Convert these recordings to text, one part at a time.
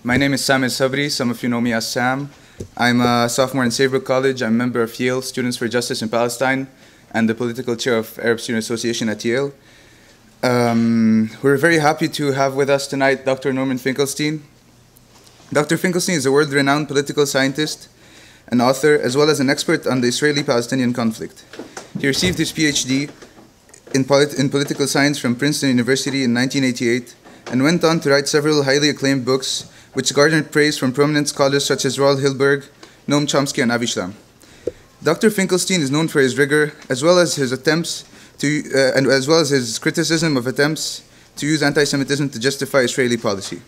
My name is Sam El-Sabri. Some of you know me as Sam. I'm a sophomore in Saybrook College. I'm a member of Yale, Students for Justice in Palestine, and the political chair of Arab Student Association at Yale. We're very happy to have with us tonight Dr. Norman Finkelstein. Dr. Finkelstein is a world-renowned political scientist, an author, as well as an expert on the Israeli-Palestinian conflict. He received his PhD in political science from Princeton University in 1988 and went on to write several highly acclaimed books which garnered praise from prominent scholars such as Roald Hilberg, Noam Chomsky, and Avi Shlam. Dr. Finkelstein is known for his rigor, as well as his attempts to, as well as his criticism of attempts to use anti-Semitism to justify Israeli policy.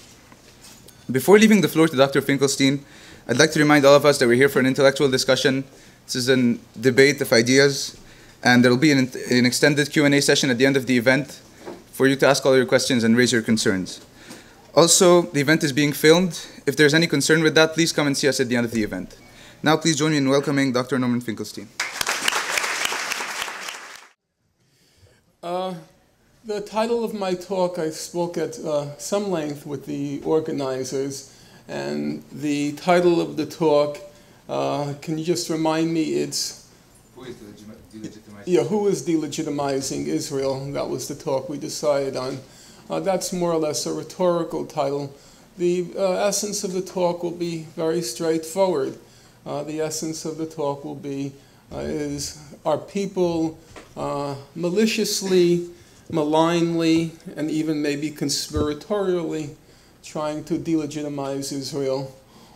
Before leaving the floor to Dr. Finkelstein, I'd like to remind all of us that we're here for an intellectual discussion. This is a debate of ideas, and there will be an extended Q&A session at the end of the event for you to ask all your questions and raise your concerns. Also, the event is being filmed. If there's any concern with that, please come and see us at the end of the event. Now, please join me in welcoming Dr. Norman Finkelstein. The title of my talk, I spoke at some length with the organizers, and the title of the talk, can you just remind me, it's... Who is delegitimizing? Yeah, who is delegitimizing Israel? That was the talk we decided on. That's more or less a rhetorical title. The essence of the talk will be very straightforward. The essence of the talk will be, are people maliciously, malignly, and even maybe conspiratorially trying to delegitimize Israel?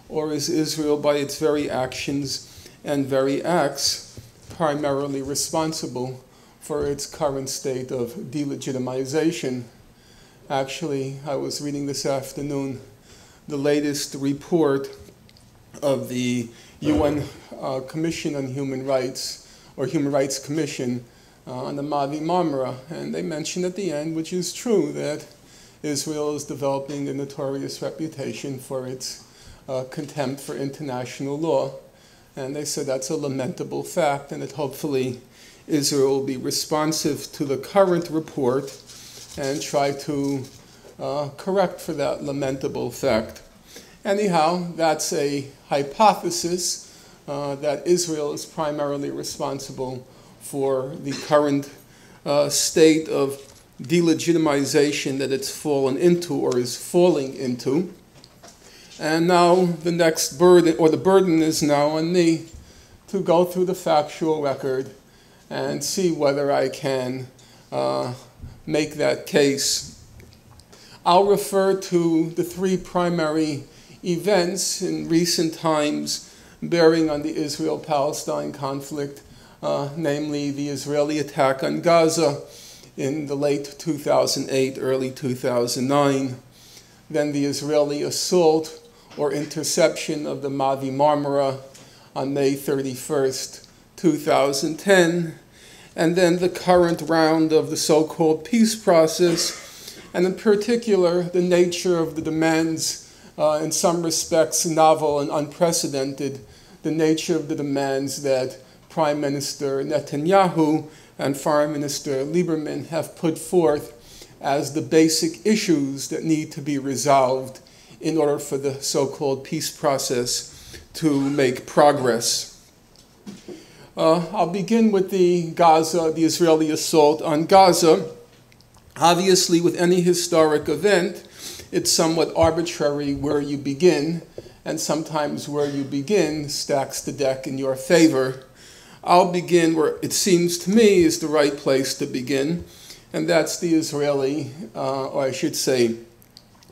Or is Israel, by its very actions and very acts, primarily responsible for its current state of delegitimization? Actually, I was reading this afternoon the latest report of the UN Commission on Human Rights, or Human Rights Commission, on the Mavi Marmara, and they mentioned at the end, which is true, that Israel is developing a notorious reputation for its contempt for international law. And they said that's a lamentable fact, and that hopefully Israel will be responsive to the current report and try to correct for that lamentable fact. Anyhow, that's a hypothesis that Israel is primarily responsible for the current state of delegitimization that it's fallen into or is falling into. And now the next burden, or the burden is now on me to go through the factual record and see whether I can make that case. I'll refer to the three primary events in recent times bearing on the Israel-Palestine conflict, namely the Israeli attack on Gaza in the late 2008, early 2009, then the Israeli assault or interception of the Mavi Marmara on May 31st, 2010, and then the current round of the so-called peace process, and in particular, the nature of the demands, in some respects novel and unprecedented, the nature of the demands that Prime Minister Netanyahu and Foreign Minister Lieberman have put forth as the basic issues that need to be resolved in order for the so-called peace process to make progress. I'll begin with the Israeli assault on Gaza. Obviously, with any historic event, it's somewhat arbitrary where you begin, and sometimes where you begin stacks the deck in your favor. I'll begin where it seems to me is the right place to begin, and that's the Israeli, or I should say,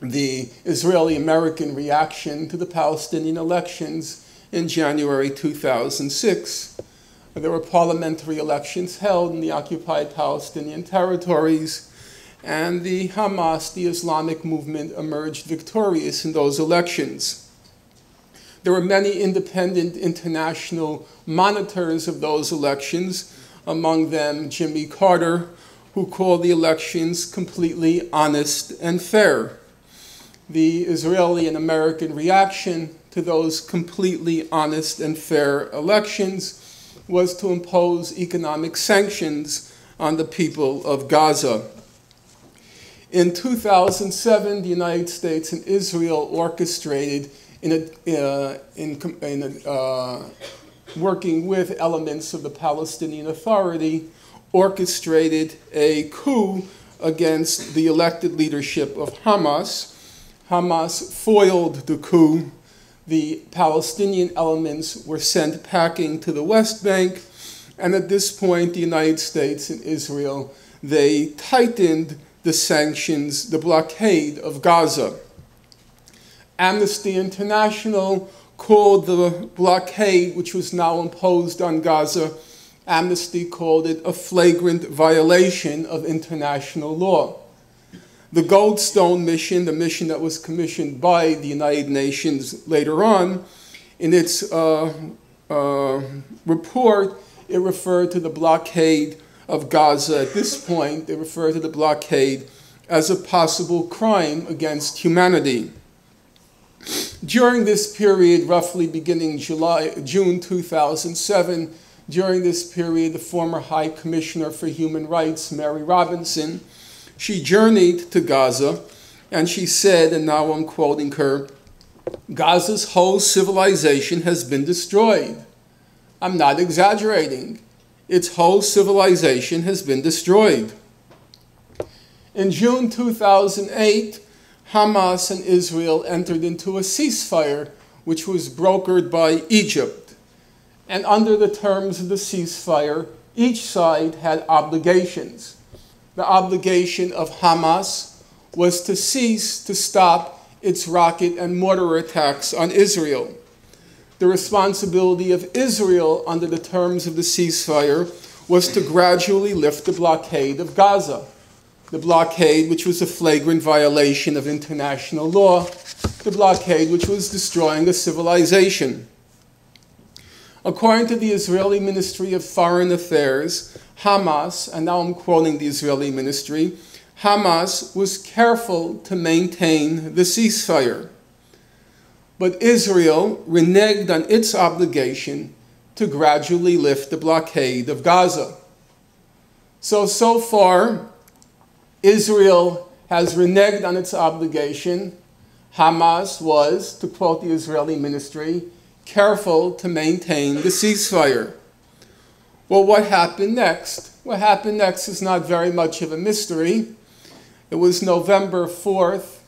the Israeli-American reaction to the Palestinian elections in January 2006. There were parliamentary elections held in the occupied Palestinian territories, and the Hamas, the Islamic movement, emerged victorious in those elections. There were many independent international monitors of those elections, among them Jimmy Carter, who called the elections completely honest and fair. The Israeli and American reaction to those completely honest and fair elections was to impose economic sanctions on the people of Gaza. In 2007, the United States and Israel orchestrated, working with elements of the Palestinian Authority, orchestrated a coup against the elected leadership of Hamas. Hamas foiled the coup. The Palestinian elements were sent packing to the West Bank, and at this point, the United States and Israel, they tightened the sanctions, the blockade of Gaza. Amnesty International called the blockade, which was now imposed on Gaza, Amnesty called it a flagrant violation of international law. The Goldstone mission, the mission that was commissioned by the United Nations later on, in its report, it referred to the blockade of Gaza. At this point, they referred to the blockade as a possible crime against humanity. During this period, roughly beginning June 2007, during this period, the former High Commissioner for Human Rights, Mary Robinson, she journeyed to Gaza, and she said, and now I'm quoting her, "Gaza's whole civilization has been destroyed." I'm not exaggerating. Its whole civilization has been destroyed. In June 2008, Hamas and Israel entered into a ceasefire, which was brokered by Egypt. And under the terms of the ceasefire, each side had obligations. The obligation of Hamas was to cease to stop its rocket and mortar attacks on Israel. The responsibility of Israel under the terms of the ceasefire was to gradually lift the blockade of Gaza. The blockade which was a flagrant violation of international law, the blockade which was destroying a civilization. According to the Israeli Ministry of Foreign Affairs, Hamas, and now I'm quoting the Israeli ministry, Hamas was careful to maintain the ceasefire. But Israel reneged on its obligation to gradually lift the blockade of Gaza. So far, Israel has reneged on its obligation. Hamas was, to quote the Israeli ministry, careful to maintain the ceasefire. Well, what happened next? What happened next is not very much of a mystery. It was November 4th.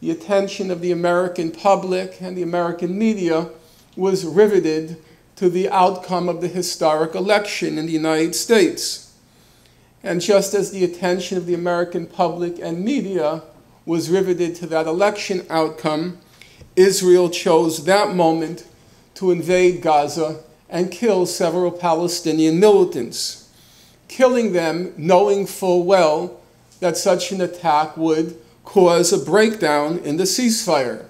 The attention of the American public and the American media was riveted to the outcome of the historic election in the United States. And just as the attention of the American public and media was riveted to that election outcome, Israel chose that moment to invade Gaza and kill several Palestinian militants, killing them knowing full well that such an attack would cause a breakdown in the ceasefire.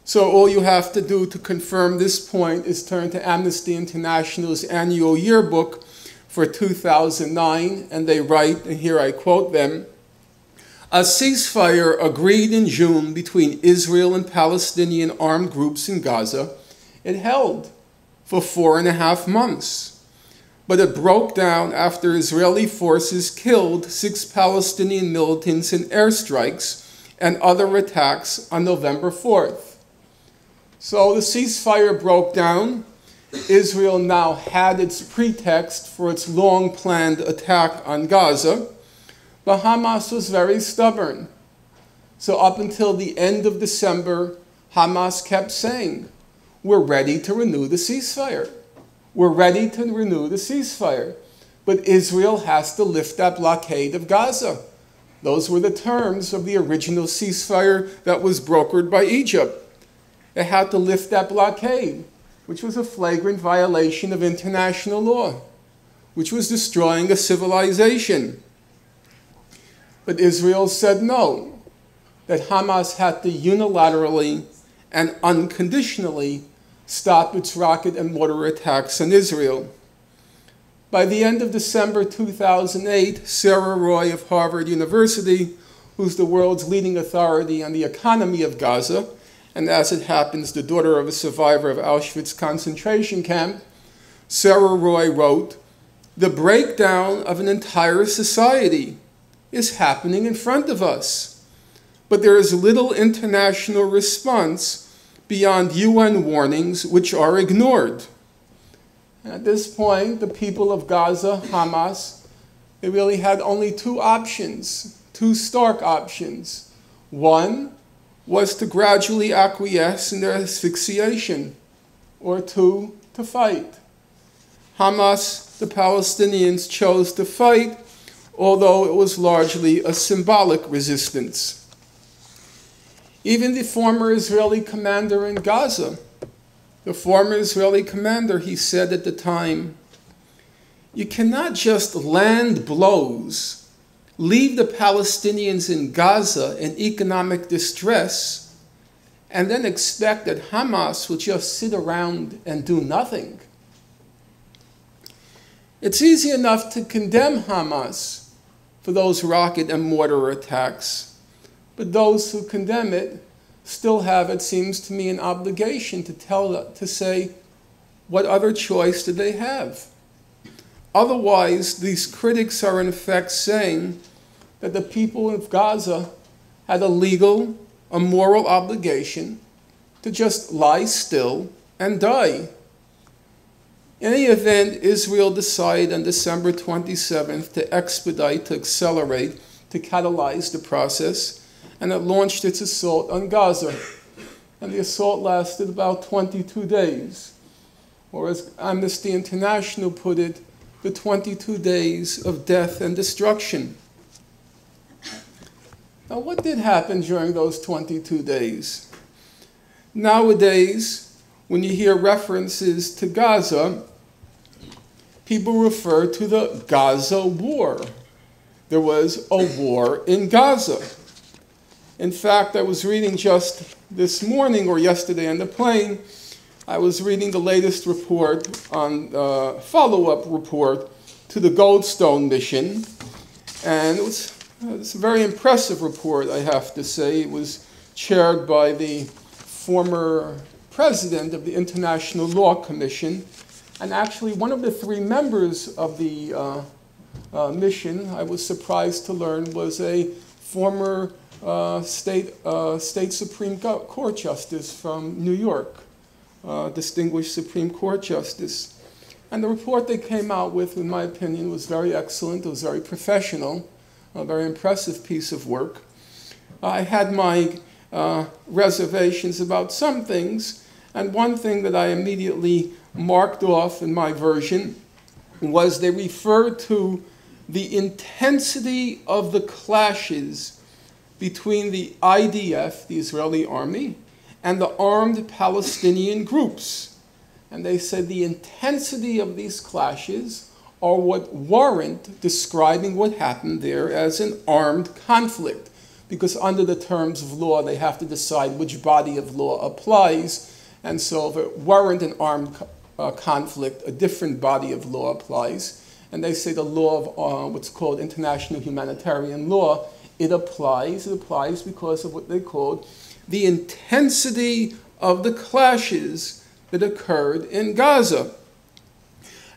So all you have to do to confirm this point is turn to Amnesty International's annual yearbook for 2009, and they write, and here I quote them, "A ceasefire agreed in June between Israel and Palestinian armed groups in Gaza. It held for 4.5 months. But it broke down after Israeli forces killed 6 Palestinian militants in airstrikes and other attacks on November 4th. So the ceasefire broke down. Israel now had its pretext for its long-planned attack on Gaza, but Hamas was very stubborn. So up until the end of December, Hamas kept saying, we're ready to renew the ceasefire. We're ready to renew the ceasefire. But Israel has to lift that blockade of Gaza. Those were the terms of the original ceasefire that was brokered by Egypt. It had to lift that blockade, which was a flagrant violation of international law, which was destroying a civilization. But Israel said no, that Hamas had to unilaterally and unconditionally stop its rocket and mortar attacks on Israel. By the end of December 2008, Sarah Roy of Harvard University, who's the world's leading authority on the economy of Gaza, and as it happens, the daughter of a survivor of Auschwitz concentration camp, Sarah Roy wrote, "The breakdown of an entire society is happening in front of us. But there is little international response beyond UN warnings, which are ignored. And at this point, the people of Gaza, Hamas, they really had only two options, two stark options. One was to gradually acquiesce in their asphyxiation, or two, to fight. Hamas, the Palestinians, chose to fight, although it was largely a symbolic resistance. Even the former Israeli commander in Gaza, he said at the time, "You cannot just land blows, leave the Palestinians in Gaza in economic distress, and then expect that Hamas will just sit around and do nothing." It's easy enough to condemn Hamas for those rocket and mortar attacks, but those who condemn it still have, it seems to me, an obligation to say, what other choice do they have? Otherwise, these critics are in effect saying that the people of Gaza had a legal, a moral obligation to just lie still and die. In any event, Israel decided on December 27th to expedite, to accelerate, to catalyze the process, and it launched its assault on Gaza. And the assault lasted about 22 days, or as Amnesty International put it, the 22 days of death and destruction. Now, what did happen during those 22 days? Nowadays, when you hear references to Gaza, people refer to the Gaza War. There was a war in Gaza. In fact, I was reading just this morning or yesterday on the plane, I was reading the latest report on follow-up report to the Goldstone mission, and it's a very impressive report, I have to say. It was chaired by the former president of the International Law Commission, and actually one of the three members of the mission, I was surprised to learn, was a former state Supreme Court justice from New York, distinguished Supreme Court justice. And the report they came out with, in my opinion, was very excellent. It was very professional, a very impressive piece of work. I had my reservations about some things, and one thing that I immediately marked off in my version was they referred to the intensity of the clashes between the IDF, the Israeli army, and the armed Palestinian groups. And they said the intensity of these clashes are what warrant describing what happened there as an armed conflict, because under the terms of law, they have to decide which body of law applies. And so if it warrant an armed conflict, a different body of law applies. And they say the law of what's called international humanitarian law, it applies because of what they called the intensity of the clashes that occurred in Gaza.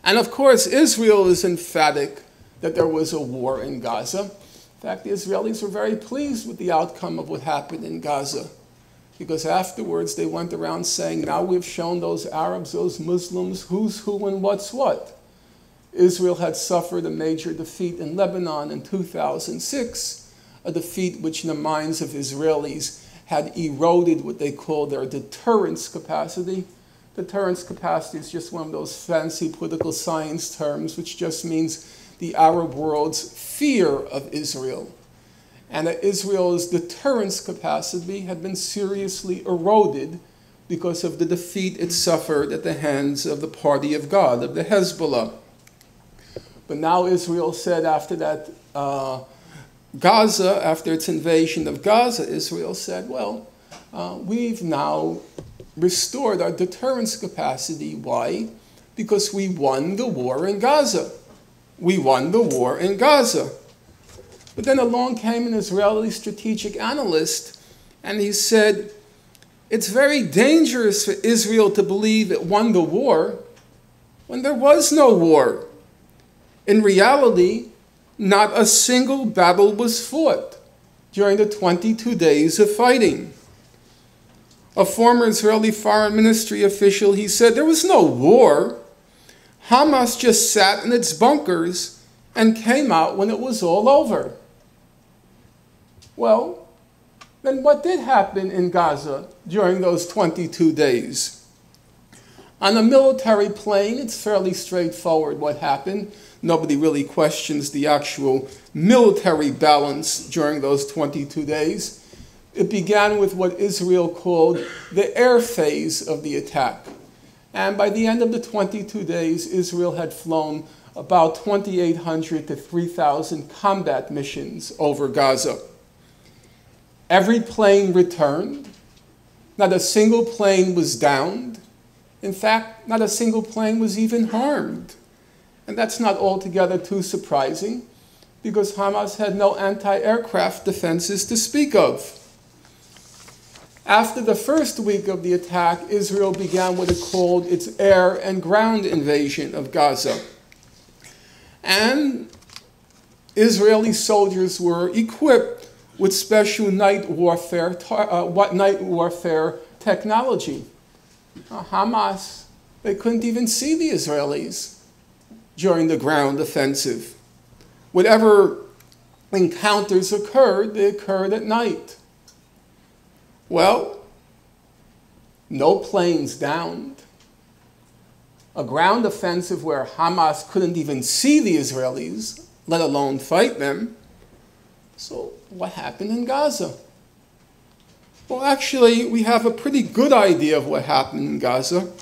And of course, Israel is emphatic that there was a war in Gaza. In fact, the Israelis were very pleased with the outcome of what happened in Gaza, because afterwards they went around saying, now we've shown those Arabs, those Muslims, who's who and what's what. Israel had suffered a major defeat in Lebanon in 2006, a defeat which in the minds of Israelis had eroded what they call their deterrence capacity. Deterrence capacity is just one of those fancy political science terms, which just means the Arab world's fear of Israel. And that Israel's deterrence capacity had been seriously eroded because of the defeat it suffered at the hands of the party of God, of the Hezbollah. But now Israel said after that, Gaza, after its invasion of Gaza, Israel said, well, we've now restored our deterrence capacity. Why? Because we won the war in Gaza. We won the war in Gaza. But then along came an Israeli strategic analyst, and he said, it's very dangerous for Israel to believe it won the war when there was no war. In reality, Not a single battle was fought during the 22 days of fighting. A former Israeli foreign ministry official, he said, there was no war. Hamas just sat in its bunkers and came out when it was all over. Well, then what did happen in Gaza during those 22 days? On a military plane, it's fairly straightforward what happened. Nobody really questions the actual military balance during those 22 days. It began with what Israel called the air phase of the attack. And by the end of the 22 days, Israel had flown about 2,800 to 3,000 combat missions over Gaza. Every plane returned. Not a single plane was downed. In fact, not a single plane was even harmed. And that's not altogether too surprising, because Hamas had no anti-aircraft defenses to speak of. After the first week of the attack, Israel began what it called its air and ground invasion of Gaza. And Israeli soldiers were equipped with special night warfare technology. Hamas, they couldn't even see the Israelis during the ground offensive. Whatever encounters occurred, they occurred at night. Well, no planes downed. A ground offensive where Hamas couldn't even see the Israelis, let alone fight them. So what happened in Gaza? Well, actually, we have a pretty good idea of what happened in Gaza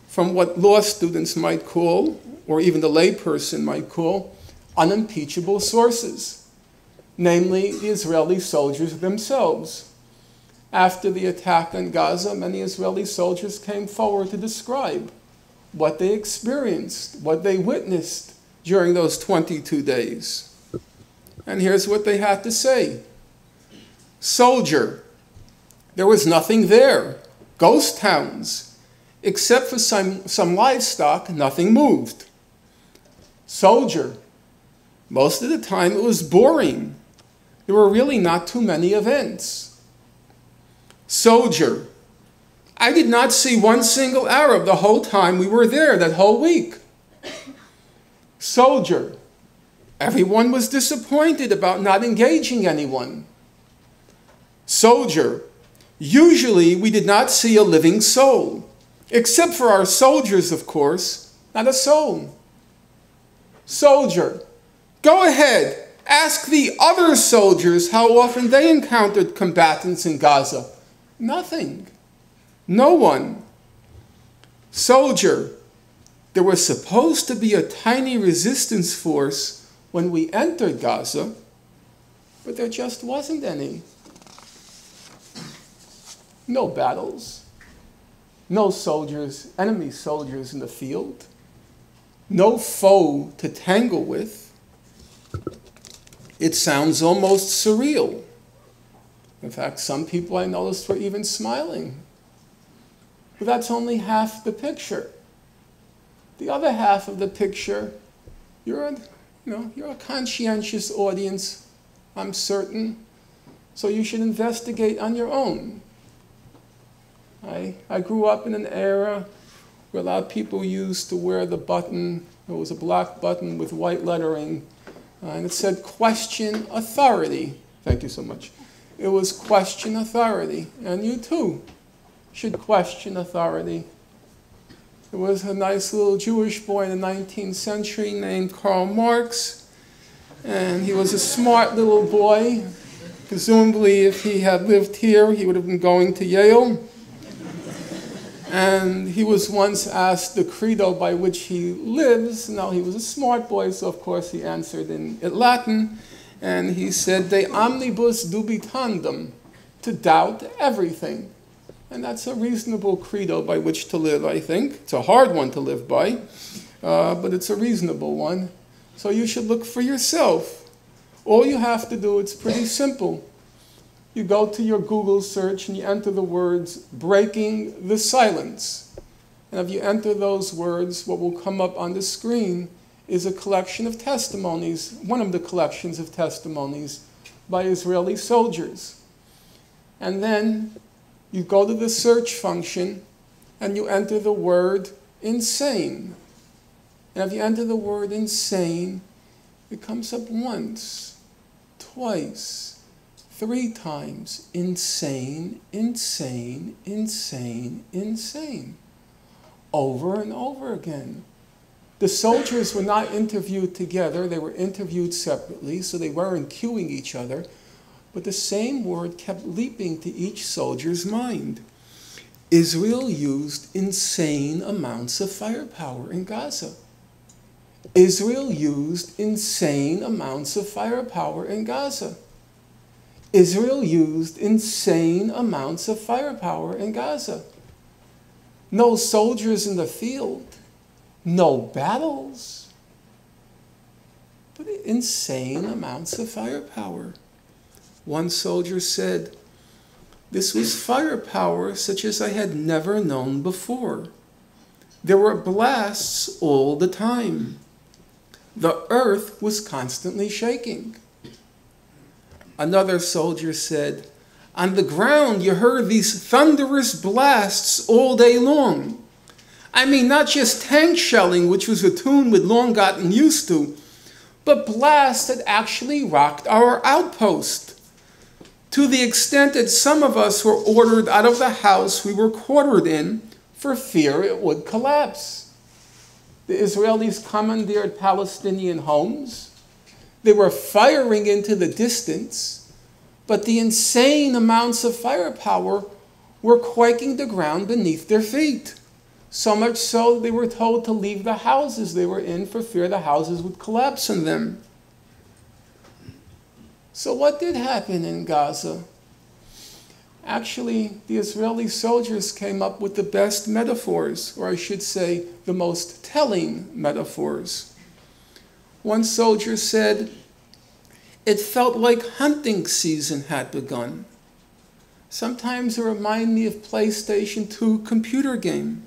from what law students might call, or even the layperson might call, unimpeachable sources, namely the Israeli soldiers themselves. After the attack on Gaza, many Israeli soldiers came forward to describe what they experienced, what they witnessed during those 22 days. And here's what they had to say. Soldier, there was nothing there. Ghost towns. Except for some livestock, nothing moved. Soldier, most of the time it was boring. There were really not too many events. Soldier, I did not see one single Arab the whole time we were there, that whole week. Soldier, everyone was disappointed about not engaging anyone. Soldier, usually we did not see a living soul, except for our soldiers, of course, not a soul. Soldier, go ahead, ask the other soldiers how often they encountered combatants in Gaza. Nothing. No one. Soldier, there was supposed to be a tiny resistance force when we entered Gaza, but there just wasn't any. No battles. No soldiers, enemy soldiers in the field. No foe to tangle with. It sounds almost surreal. In fact, some people I noticed were even smiling. But that's only half the picture. The other half of the picture, you're a conscientious audience, I'm certain, so you should investigate on your own. I grew up in an era where a lot of people used to wear the button. It was a black button with white lettering, and it said, "Question authority." Thank you so much. It was question authority, and you too should question authority. There was a nice little Jewish boy in the 19th century named Karl Marx, and he was a smart little boy. Presumably, if he had lived here, he would have been going to Yale. And he was once asked the credo by which he lives. Now, he was a smart boy, so of course he answered in Latin. And he said, "De omnibus dubitandum," to doubt everything. And that's a reasonable credo by which to live, I think. It's a hard one to live by, but it's a reasonable one. So you should look for yourself. All you have to do, it's pretty simple. You go to your Google search and you enter the words, "breaking the silence." And if you enter those words, what will come up on the screen is a collection of testimonies, one of the collections of testimonies by Israeli soldiers. And then you go to the search function and you enter the word insane. And if you enter the word insane, it comes up once, twice, 3 times. Insane, insane, insane, insane. Over and over again. The soldiers were not interviewed together. They were interviewed separately, so they weren't cueing each other. But the same word kept leaping to each soldier's mind. Israel used insane amounts of firepower in Gaza. Israel used insane amounts of firepower in Gaza. Israel used insane amounts of firepower in Gaza. No soldiers in the field, no battles, but insane amounts of firepower. One soldier said, "This was firepower such as I had never known before. There were blasts all the time. The earth was constantly shaking." Another soldier said, "On the ground you heard these thunderous blasts all day long. I mean, not just tank shelling, which was a tune we'd long gotten used to, but blasts that actually rocked our outpost, to the extent that some of us were ordered out of the house we were quartered in for fear it would collapse." The Israelis commandeered Palestinian homes. They were firing into the distance, but the insane amounts of firepower were quaking the ground beneath their feet. So much so they were told to leave the houses they were in for fear the houses would collapse on them. So what did happen in Gaza? Actually, the Israeli soldiers came up with the best metaphors, or I should say, the most telling metaphors. One soldier said, "It felt like hunting season had begun. Sometimes it reminded me of PlayStation 2 computer game."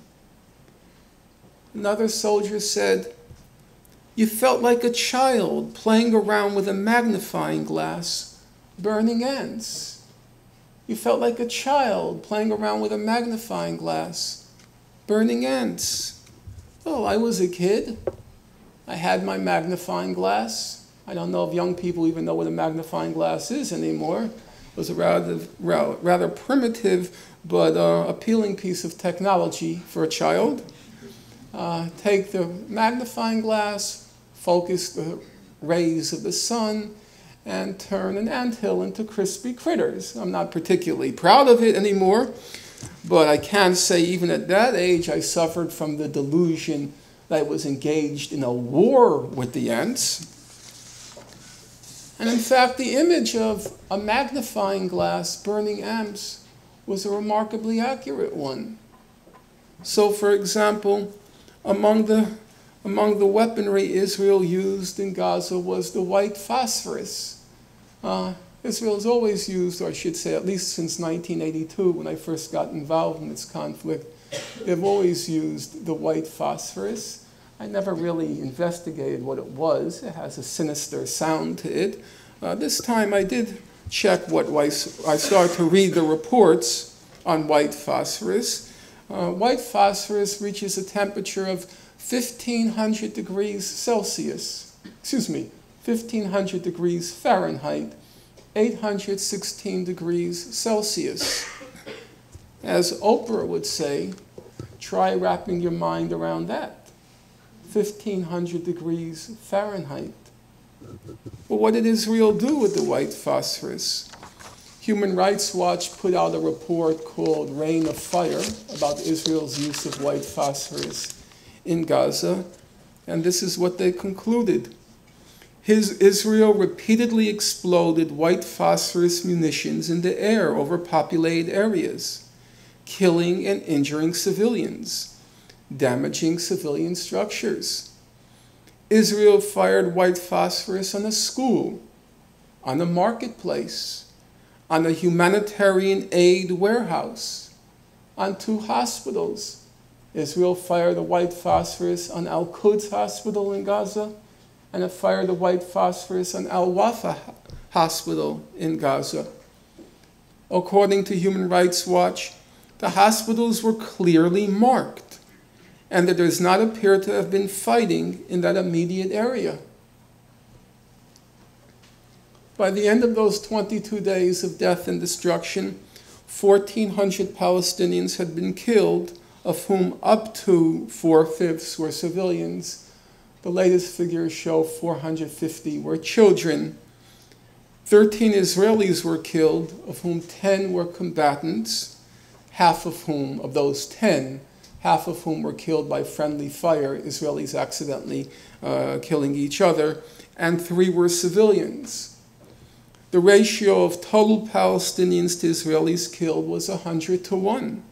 Another soldier said, "You felt like a child playing around with a magnifying glass, burning ants." You felt like a child playing around with a magnifying glass, burning ants. Oh, I was a kid. I had my magnifying glass. I don't know if young people even know what a magnifying glass is anymore. It was a rather primitive but appealing piece of technology for a child. Take the magnifying glass, focus the rays of the sun, and turn an anthill into crispy critters. I'm not particularly proud of it anymore, but I can say even at that age I suffered from the delusion that I was engaged in a war with the ants. And in fact, the image of a magnifying glass burning ants was a remarkably accurate one. So, for example, among the weaponry Israel used in Gaza was the white phosphorus. Israel has always used, or I should say at least since 1982 when I first got involved in this conflict, they've always used the white phosphorus. I never really investigated what it was. It has a sinister sound to it. This time I did check I started to read the reports on white phosphorus. White phosphorus reaches a temperature of 1,500 degrees Celsius. 1,500 degrees Fahrenheit, 816 degrees Celsius. As Oprah would say, try wrapping your mind around that. 1,500 degrees Fahrenheit. Well, what did Israel do with the white phosphorus? Human Rights Watch put out a report called Rain of Fire about Israel's use of white phosphorus in Gaza, and this is what they concluded. Israel repeatedly exploded white phosphorus munitions in the air over populated areas, killing and injuring civilians, damaging civilian structures. Israel fired white phosphorus on a school, on a marketplace, on a humanitarian aid warehouse, on 2 hospitals, Israel fired a white phosphorus on Al-Quds Hospital in Gaza, and it fired a white phosphorus on Al-Wafa Hospital in Gaza. According to Human Rights Watch, the hospitals were clearly marked, and there does not appear to have been fighting in that immediate area. By the end of those 22 days of death and destruction, 1,400 Palestinians had been killed, of whom up to 4/5 were civilians. The latest figures show 450 were children. 13 Israelis were killed, of whom 10 were combatants, of those 10, half of whom were killed by friendly fire, Israelis accidentally killing each other, and 3 were civilians. The ratio of total Palestinians to Israelis killed was 100 to 1.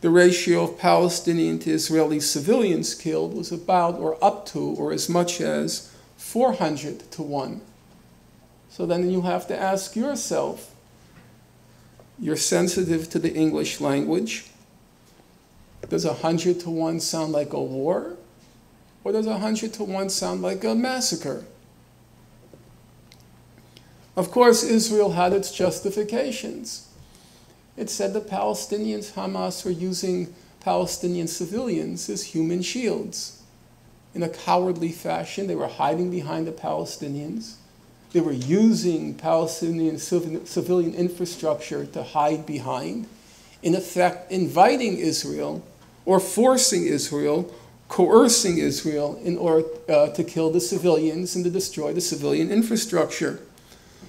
The ratio of Palestinian to Israeli civilians killed was about, or up to, or as much as 400 to 1. So then you have to ask yourself, you're sensitive to the English language. Does 100 to 1 sound like a war? Or does 100 to 1 sound like a massacre? Of course, Israel had its justifications. It said the Palestinians, Hamas, were using Palestinian civilians as human shields. In a cowardly fashion, they were hiding behind the Palestinians. They were using Palestinian civilian infrastructure to hide behind, in effect inviting Israel or forcing Israel, coercing Israel in order to kill the civilians and to destroy the civilian infrastructure.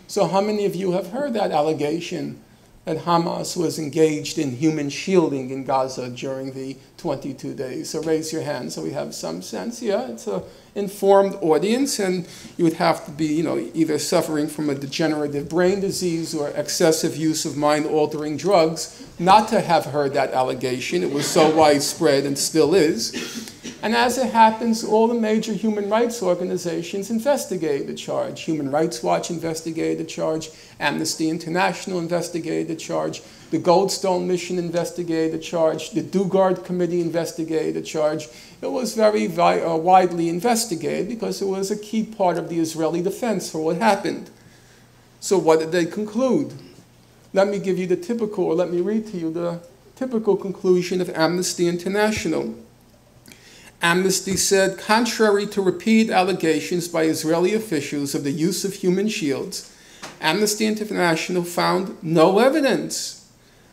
So how many of you have heard that allegation that Hamas was engaged in human shielding in Gaza during the 22 days? So raise your hand so we have some sense. Yeah, it's an informed audience, and you would have to be, either suffering from a degenerative brain disease or excessive use of mind-altering drugs not to have heard that allegation. It was so widespread and still is. And as it happens, all the major human rights organizations investigated the charge. Human Rights Watch investigated the charge. Amnesty International investigated the charge. The Goldstone Mission investigated the charge. The Dugard Committee investigated the charge. It was very widely investigated because it was a key part of the Israeli defense for what happened. So what did they conclude? Let me read to you the typical conclusion of Amnesty International. Amnesty said, contrary to repeated allegations by Israeli officials of the use of human shields, Amnesty International found no evidence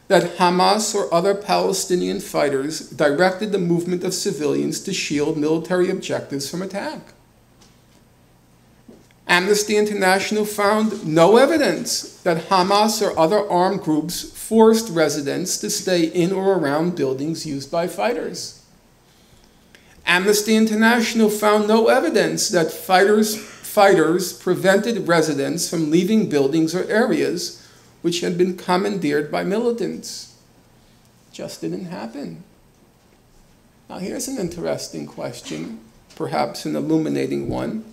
that Hamas or other Palestinian fighters directed the movement of civilians to shield military objectives from attack. Amnesty International found no evidence that Hamas or other armed groups forced residents to stay in or around buildings used by fighters. Amnesty International found no evidence that fighters prevented residents from leaving buildings or areas which had been commandeered by militants. Just didn't happen. Now here's an interesting question, perhaps an illuminating one.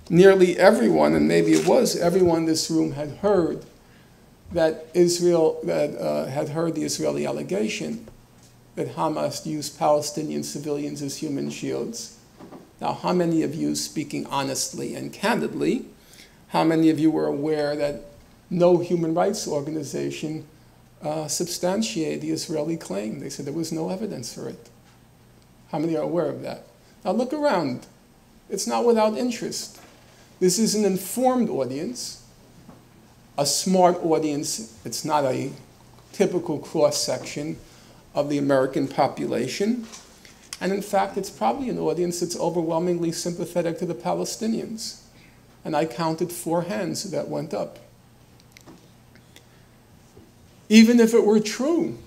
Nearly everyone, and maybe it was everyone in this room, had heard that had heard the Israeli allegation that Hamas used Palestinian civilians as human shields. Now, how many of you, speaking honestly and candidly, how many of you were aware that no human rights organization substantiated the Israeli claim? They said there was no evidence for it. How many are aware of that? Now look around. It's not without interest. This is an informed audience, a smart audience. It's not a typical cross-section of the American population. And in fact, it's probably an audience that's overwhelmingly sympathetic to the Palestinians. And I counted 4 hands that went up. Even if it were true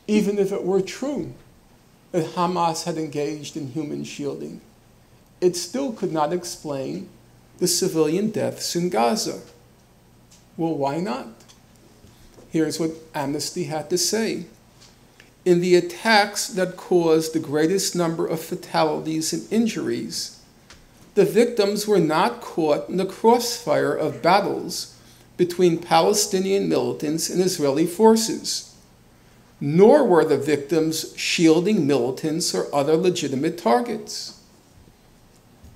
that Hamas had engaged in human shielding, it still could not explain the civilian deaths in Gaza. Well, why not? Here's what Amnesty had to say. In the attacks that caused the greatest number of fatalities and injuries, the victims were not caught in the crossfire of battles between Palestinian militants and Israeli forces. nor were the victims shielding militants or other legitimate targets.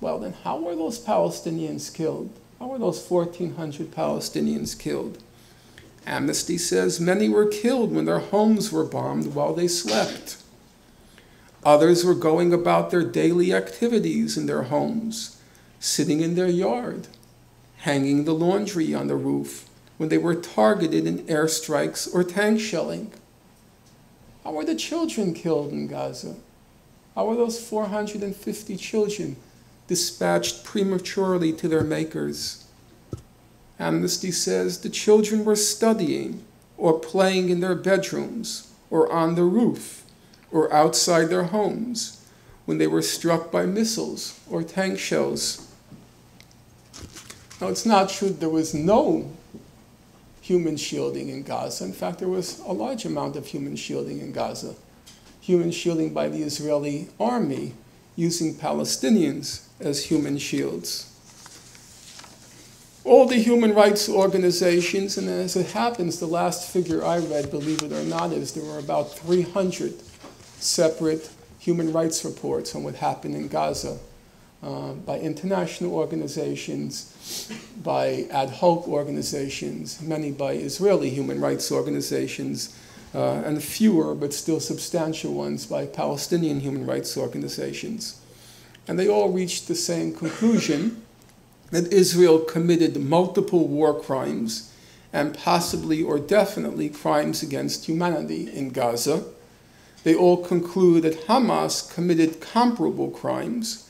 Well, then how were those Palestinians killed? How were those 1,400 Palestinians killed? Amnesty says many were killed when their homes were bombed while they slept. Others were going about their daily activities in their homes, sitting in their yard, hanging the laundry on the roof when they were targeted in airstrikes or tank shelling. How were the children killed in Gaza? How were those 450 children dispatched prematurely to their makers? Amnesty says the children were studying or playing in their bedrooms or on the roof or outside their homes when they were struck by missiles or tank shells. Now, it's not true there was no human shielding in Gaza. In fact, there was a large amount of human shielding in Gaza. Human shielding by the Israeli army using Palestinians as human shields. All the human rights organizations, and as it happens, the last figure I read, believe it or not, is there were about 300 separate human rights reports on what happened in Gaza by international organizations, by ad hoc organizations, many by Israeli human rights organizations, and fewer but still substantial ones by Palestinian human rights organizations. And they all reached the same conclusion, that Israel committed multiple war crimes and possibly or definitely crimes against humanity in Gaza. They all conclude that Hamas committed comparable crimes,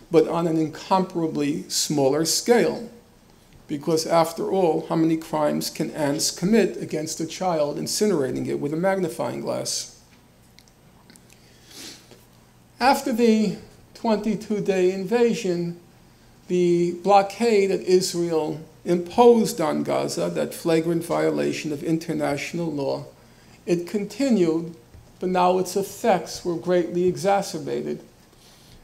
but on an incomparably smaller scale. Because after all, how many crimes can ants commit against a child, incinerating it with a magnifying glass? After the 22-day invasion, the blockade that Israel imposed on Gaza, that flagrant violation of international law, it continued, but now its effects were greatly exacerbated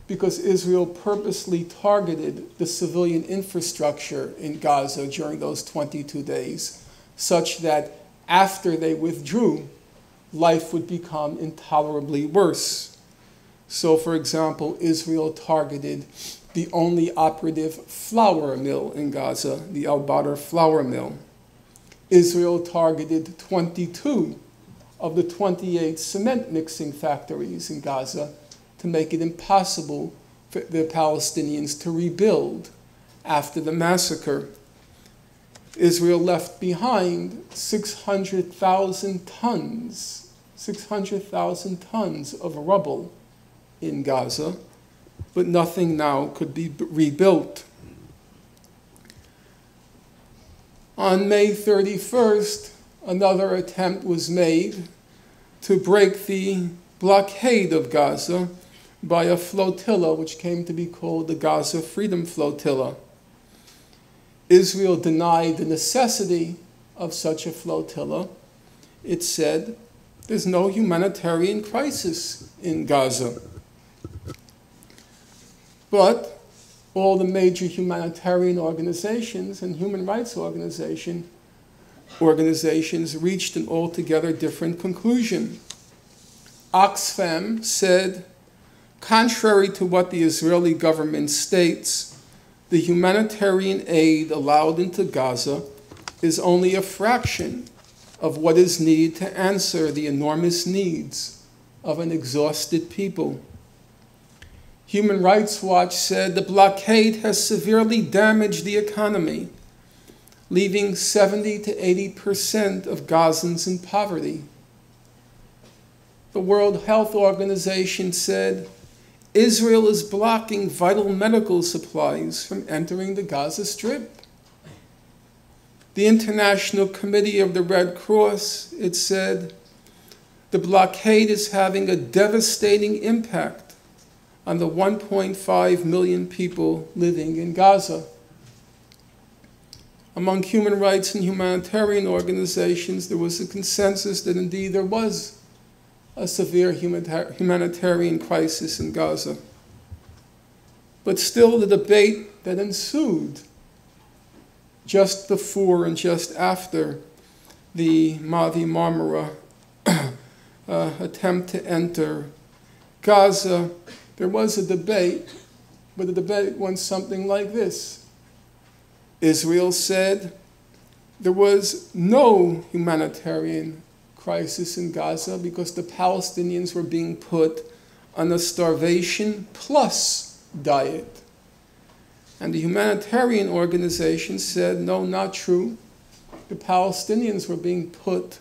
because Israel purposely targeted the civilian infrastructure in Gaza during those 22 days, such that after they withdrew, life would become intolerably worse. So, for example, Israel targeted the only operative flour mill in Gaza, the Al-Badr flour mill. Israel targeted 22 of the 28 cement mixing factories in Gaza to make it impossible for the Palestinians to rebuild after the massacre. Israel left behind 600,000 tons of rubble in Gaza, but nothing now could be rebuilt. On May 31st, another attempt was made to break the blockade of Gaza by a flotilla which came to be called the Gaza Freedom Flotilla. Israel denied the necessity of such a flotilla. It said, there's no humanitarian crisis in Gaza. But all the major humanitarian organizations and human rights organizations reached an altogether different conclusion. Oxfam said, contrary to what the Israeli government states, the humanitarian aid allowed into Gaza is only a fraction of what is needed to answer the enormous needs of an exhausted people. Human Rights Watch said the blockade has severely damaged the economy, leaving 70 to 80% of Gazans in poverty. The World Health Organization said Israel is blocking vital medical supplies from entering the Gaza Strip. The International Committee of the Red Cross, it said, the blockade is having a devastating impact on the 1.5 million people living in Gaza. Among human rights and humanitarian organizations, there was a consensus that indeed there was a severe humanitarian crisis in Gaza. But still, the debate that ensued just before and just after the Mavi Marmara attempt to enter Gaza, there was a debate, but the debate went something like this. Israel said there was no humanitarian crisis in Gaza because the Palestinians were being put on a starvation plus diet. And the humanitarian organization said, no, not true. The Palestinians were being put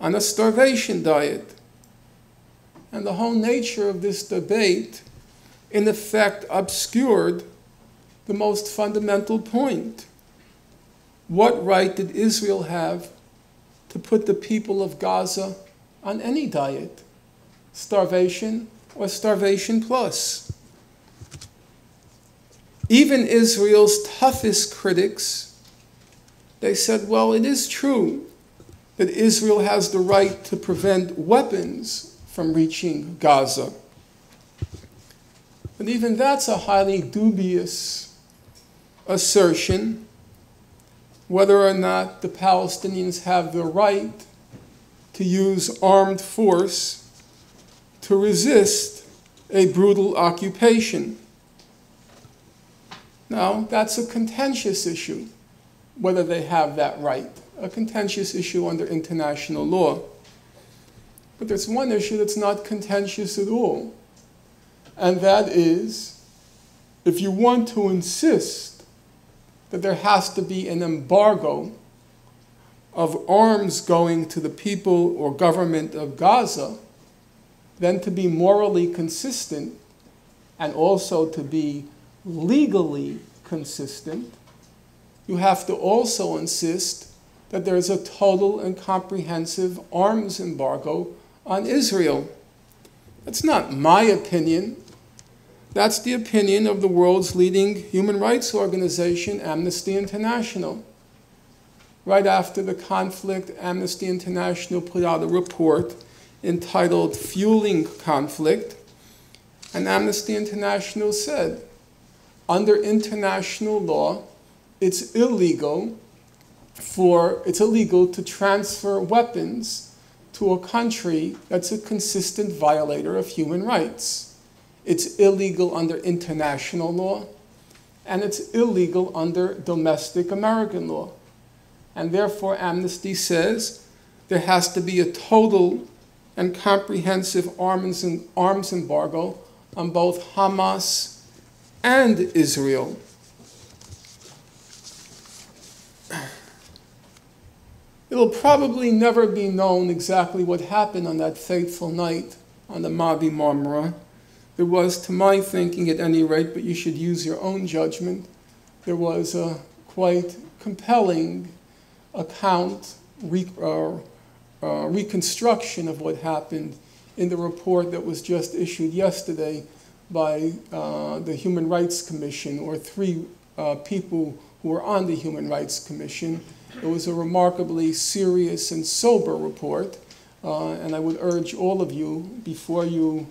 on a starvation diet. And the whole nature of this debate, in effect, obscured the most fundamental point. What right did Israel have to put the people of Gaza on any diet? Starvation or starvation plus? Even Israel's toughest critics, they said, well, it is true that Israel has the right to prevent weapons from reaching Gaza. But even that's a highly dubious assertion, whether or not the Palestinians have the right to use armed force to resist a brutal occupation. Now, that's a contentious issue, whether they have that right, a contentious issue under international law. But there's one issue that's not contentious at all, and that is, if you want to insist that there has to be an embargo of arms going to the people or government of Gaza, then to be morally consistent and also to be legally consistent, you have to also insist that there is a total and comprehensive arms embargo on Israel. That's not my opinion. That's the opinion of the world's leading human rights organization, Amnesty International. Right after the conflict, Amnesty International put out a report entitled Fueling Conflict, and Amnesty International said, under international law, it's illegal to transfer weapons to a country that's a consistent violator of human rights. It's illegal under international law, and it's illegal under domestic American law. And therefore, Amnesty says there has to be a total and comprehensive arms embargo on both Hamas and Israel. It'll probably never be known exactly what happened on that fateful night on the Mavi Marmara. There was, to my thinking at any rate, but you should use your own judgment, there was a quite compelling account, reconstruction of what happened in the report that was just issued yesterday by the Human Rights Commission, or three people who were on the Human Rights Commission. It was a remarkably serious and sober report, and I would urge all of you, before you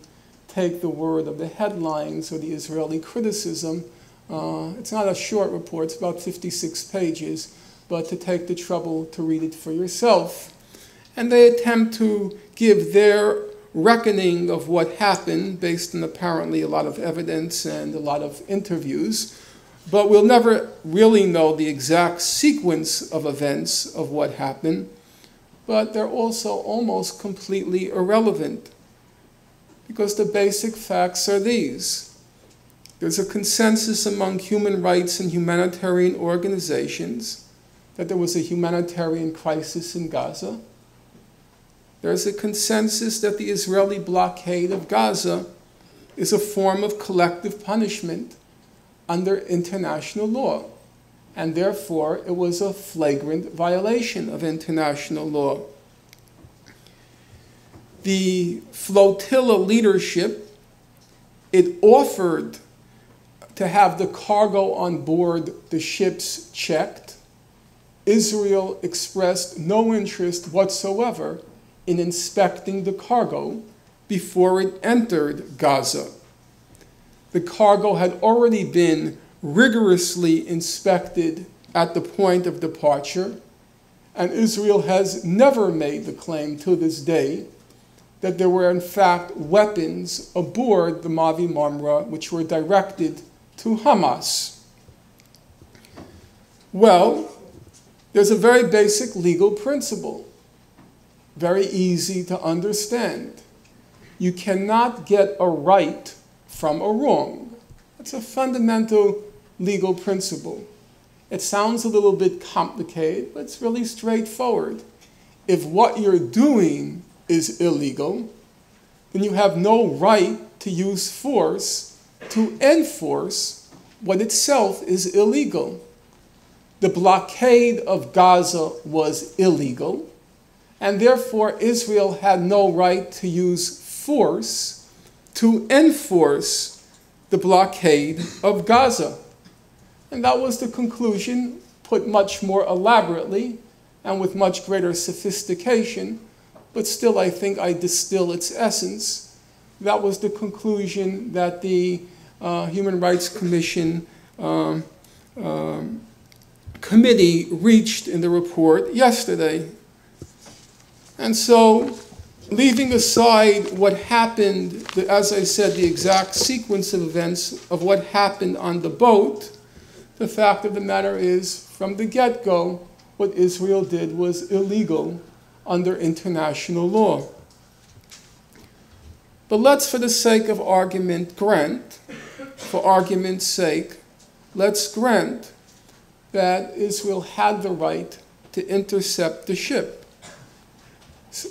take the word of the headlines or the Israeli criticism, it's not a short report, it's about 56 pages, but to take the trouble to read it for yourself. And they attempt to give their reckoning of what happened based on apparently a lot of evidence and a lot of interviews, but we'll never really know the exact sequence of events of what happened, but they're also almost completely irrelevant, because the basic facts are these. There's a consensus among human rights and humanitarian organizations that there was a humanitarian crisis in Gaza. There's a consensus that the Israeli blockade of Gaza is a form of collective punishment under international law, and therefore it was a flagrant violation of international law. The flotilla leadership, it offered to have the cargo on board the ships checked. Israel expressed no interest whatsoever in inspecting the cargo before it entered Gaza. The cargo had already been rigorously inspected at the point of departure, and Israel has never made the claim to this day that there were in fact weapons aboard the Mavi Marmara which were directed to Hamas. Well, there's a very basic legal principle, very easy to understand. You cannot get a right from a wrong. That's a fundamental legal principle. It sounds a little bit complicated, but it's really straightforward. If what you're doing is illegal, then you have no right to use force to enforce what itself is illegal. The blockade of Gaza was illegal, and therefore Israel had no right to use force to enforce the blockade of Gaza. And that was the conclusion, put much more elaborately and with much greater sophistication, but still I think I distill its essence. That was the conclusion that the Human Rights Commission committee reached in the report yesterday. And so, leaving aside what happened, as I said, the exact sequence of events of what happened on the boat, the fact of the matter is, from the get-go, what Israel did was illegal under international law. But let's, for the sake of argument, grant, for argument's sake, let's grant that Israel had the right to intercept the ship,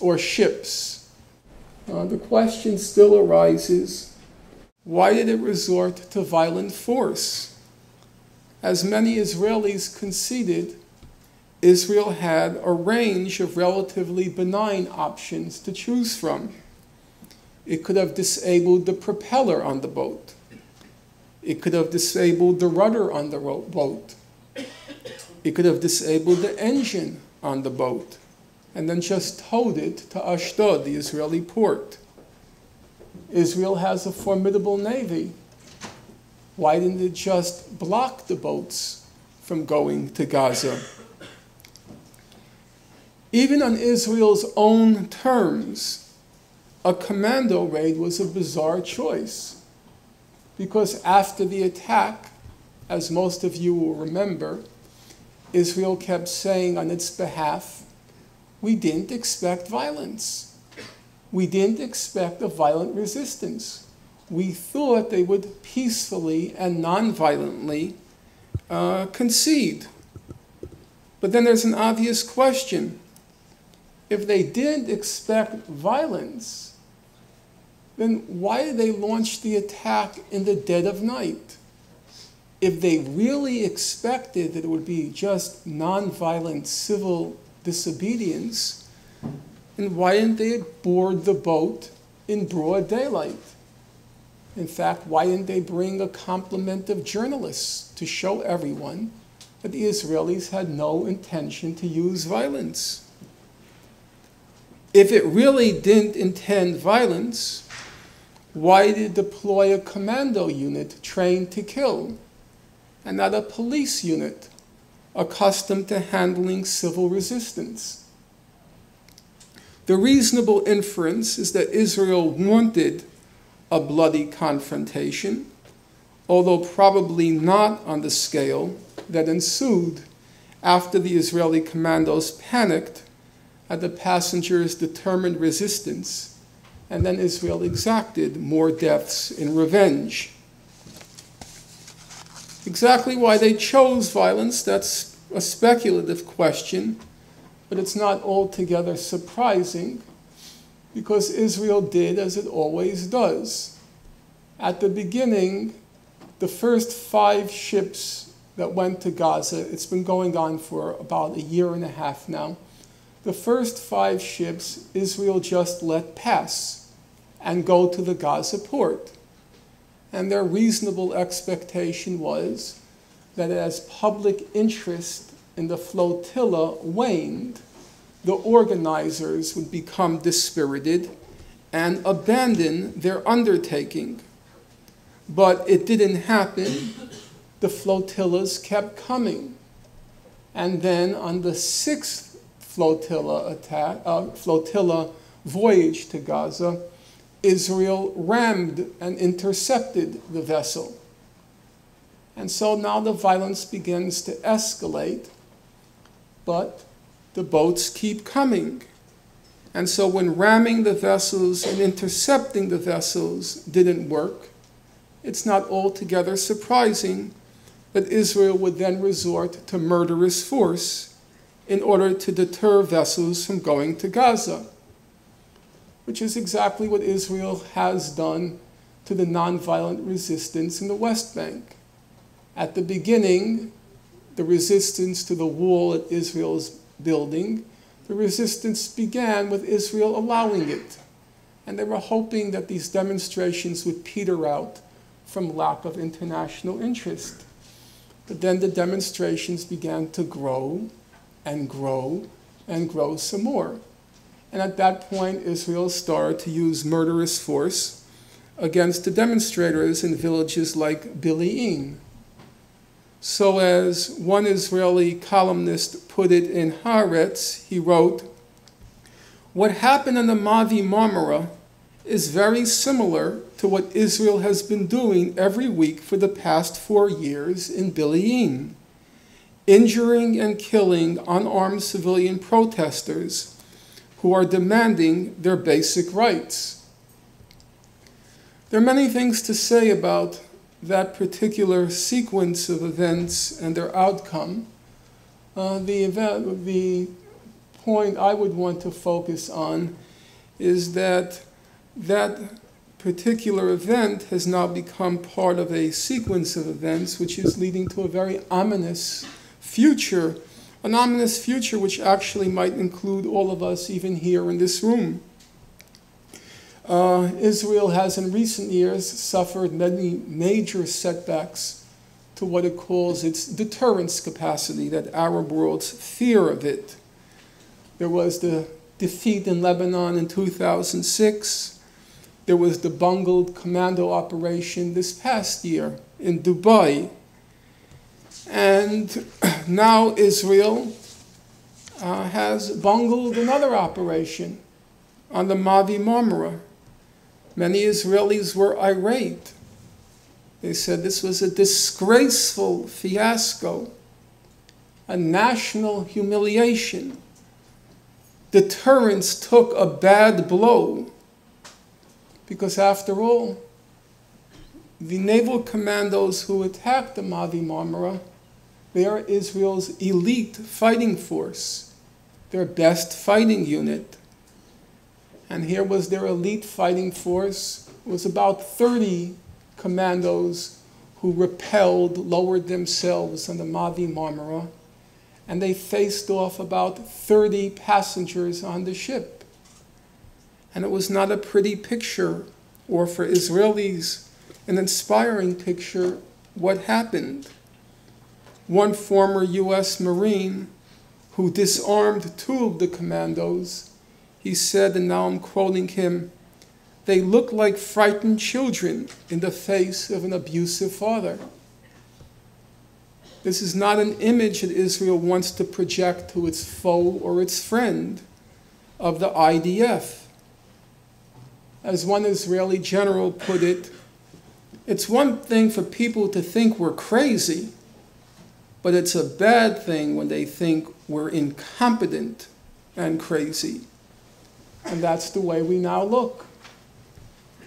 or ships. The question still arises, why did it resort to violent force? As many Israelis conceded, Israel had a range of relatively benign options to choose from. It could have disabled the propeller on the boat. It could have disabled the rudder on the boat. It could have disabled the engine on the boat and then just towed it to Ashdod, the Israeli port. Israel has a formidable navy. Why didn't it just block the boats from going to Gaza? Even on Israel's own terms, a commando raid was a bizarre choice, because after the attack, as most of you will remember, Israel kept saying on its behalf, we didn't expect violence. We didn't expect a violent resistance. We thought they would peacefully and non-violently concede. But then there's an obvious question. If they didn't expect violence, then why did they launch the attack in the dead of night? If they really expected that it would be just non-violent civil disobedience, then why didn't they board the boat in broad daylight? In fact, why didn't they bring a complement of journalists to show everyone that the Israelis had no intention to use violence? If it really didn't intend violence, why did it deploy a commando unit trained to kill, and not a police unit accustomed to handling civil resistance? The reasonable inference is that Israel wanted a bloody confrontation, although probably not on the scale that ensued after the Israeli commandos panicked at the passengers' determined resistance, and then Israel exacted more deaths in revenge. Exactly why they chose violence, that's a speculative question, but it's not altogether surprising, because Israel did as it always does. At the beginning, the first 5 ships that went to Gaza, it's been going on for about a year and a half now, the first 5 ships Israel just let pass and go to the Gaza port. And their reasonable expectation was that as public interest in the flotilla waned, the organizers would become dispirited and abandon their undertaking. But it didn't happen. The flotillas kept coming. And then on the 6th flotilla voyage to Gaza, Israel rammed and intercepted the vessel. And so now the violence begins to escalate, but the boats keep coming. And so when ramming the vessels and intercepting the vessels didn't work, it's not altogether surprising that Israel would then resort to murderous force in order to deter vessels from going to Gaza, which is exactly what Israel has done to the nonviolent resistance in the West Bank. At the beginning, the resistance to the wall that Israel's building, the resistance began with Israel allowing it. And they were hoping that these demonstrations would peter out from lack of international interest. But then the demonstrations began to grow and grow and grow some more. And at that point, Israel started to use murderous force against the demonstrators in villages like Bile'im. So as one Israeli columnist put it in Haaretz, he wrote, "What happened in the Mavi Marmara is very similar to what Israel has been doing every week for the past 4 years in Bile'im, injuring and killing unarmed civilian protesters who are demanding their basic rights." There are many things to say about that particular sequence of events and their outcome. The point I would want to focus on is that that particular event has now become part of a sequence of events which is leading to a very ominous future, an ominous future which actually might include all of us even here in this room. Israel has in recent years suffered many major setbacks to what it calls its deterrence capacity, that Arab world's fear of it. There was the defeat in Lebanon in 2006. There was the bungled commando operation this past year in Dubai. And now Israel has bungled another operation on the Mavi Marmara. Many Israelis were irate. They said this was a disgraceful fiasco, a national humiliation. Deterrence took a bad blow because, after all, the naval commandos who attacked the Mavi Marmara, they are Israel's elite fighting force, their best fighting unit. And here was their elite fighting force. It was about 30 commandos who repelled, lowered themselves on the Mavi Marmara, and they faced off about 30 passengers on the ship. And it was not a pretty picture, or for Israelis, an inspiring picture, what happened. One former US Marine who disarmed 2 of the commandos, he said, and now I'm quoting him, "They look like frightened children in the face of an abusive father." This is not an image that Israel wants to project to its foe or its friend of the IDF. As one Israeli general put it, it's one thing for people to think we're crazy, but it's a bad thing when they think we're incompetent and crazy. And that's the way we now look.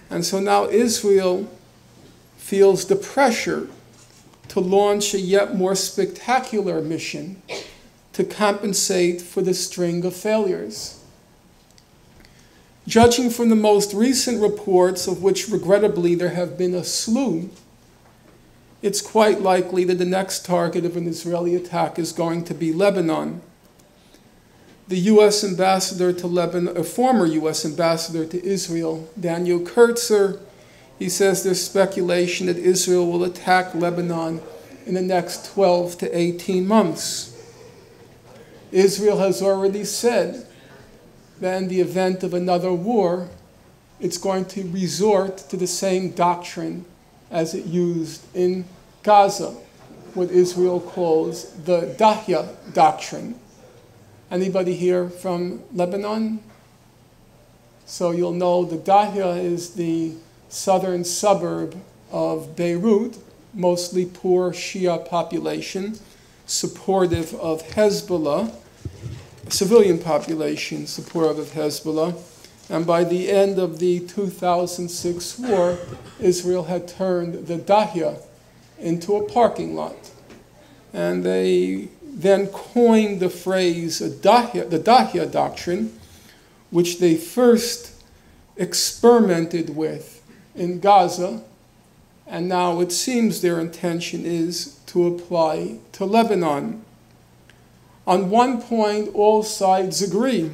And so now Israel feels the pressure to launch a yet more spectacular mission to compensate for the string of failures. Judging from the most recent reports, of which regrettably there have been a slew, it's quite likely that the next target of an Israeli attack is going to be Lebanon. The U.S. ambassador to Lebanon, a former U.S. ambassador to Israel, Daniel Kurtzer, he says there's speculation that Israel will attack Lebanon in the next 12 to 18 months. Israel has already said that in the event of another war, it's going to resort to the same doctrine as it used in Gaza, what Israel calls the Dahya doctrine. Anybody here from Lebanon? So you'll know the Dahya is the southern suburb of Beirut, mostly poor Shia population, supportive of Hezbollah, civilian population supportive of Hezbollah. And by the end of the 2006 war, Israel had turned the Dahya into a parking lot. And they then coined the phrase the Dahya doctrine, which they first experimented with in Gaza, and now it seems their intention is to apply to Lebanon. On one point, all sides agree.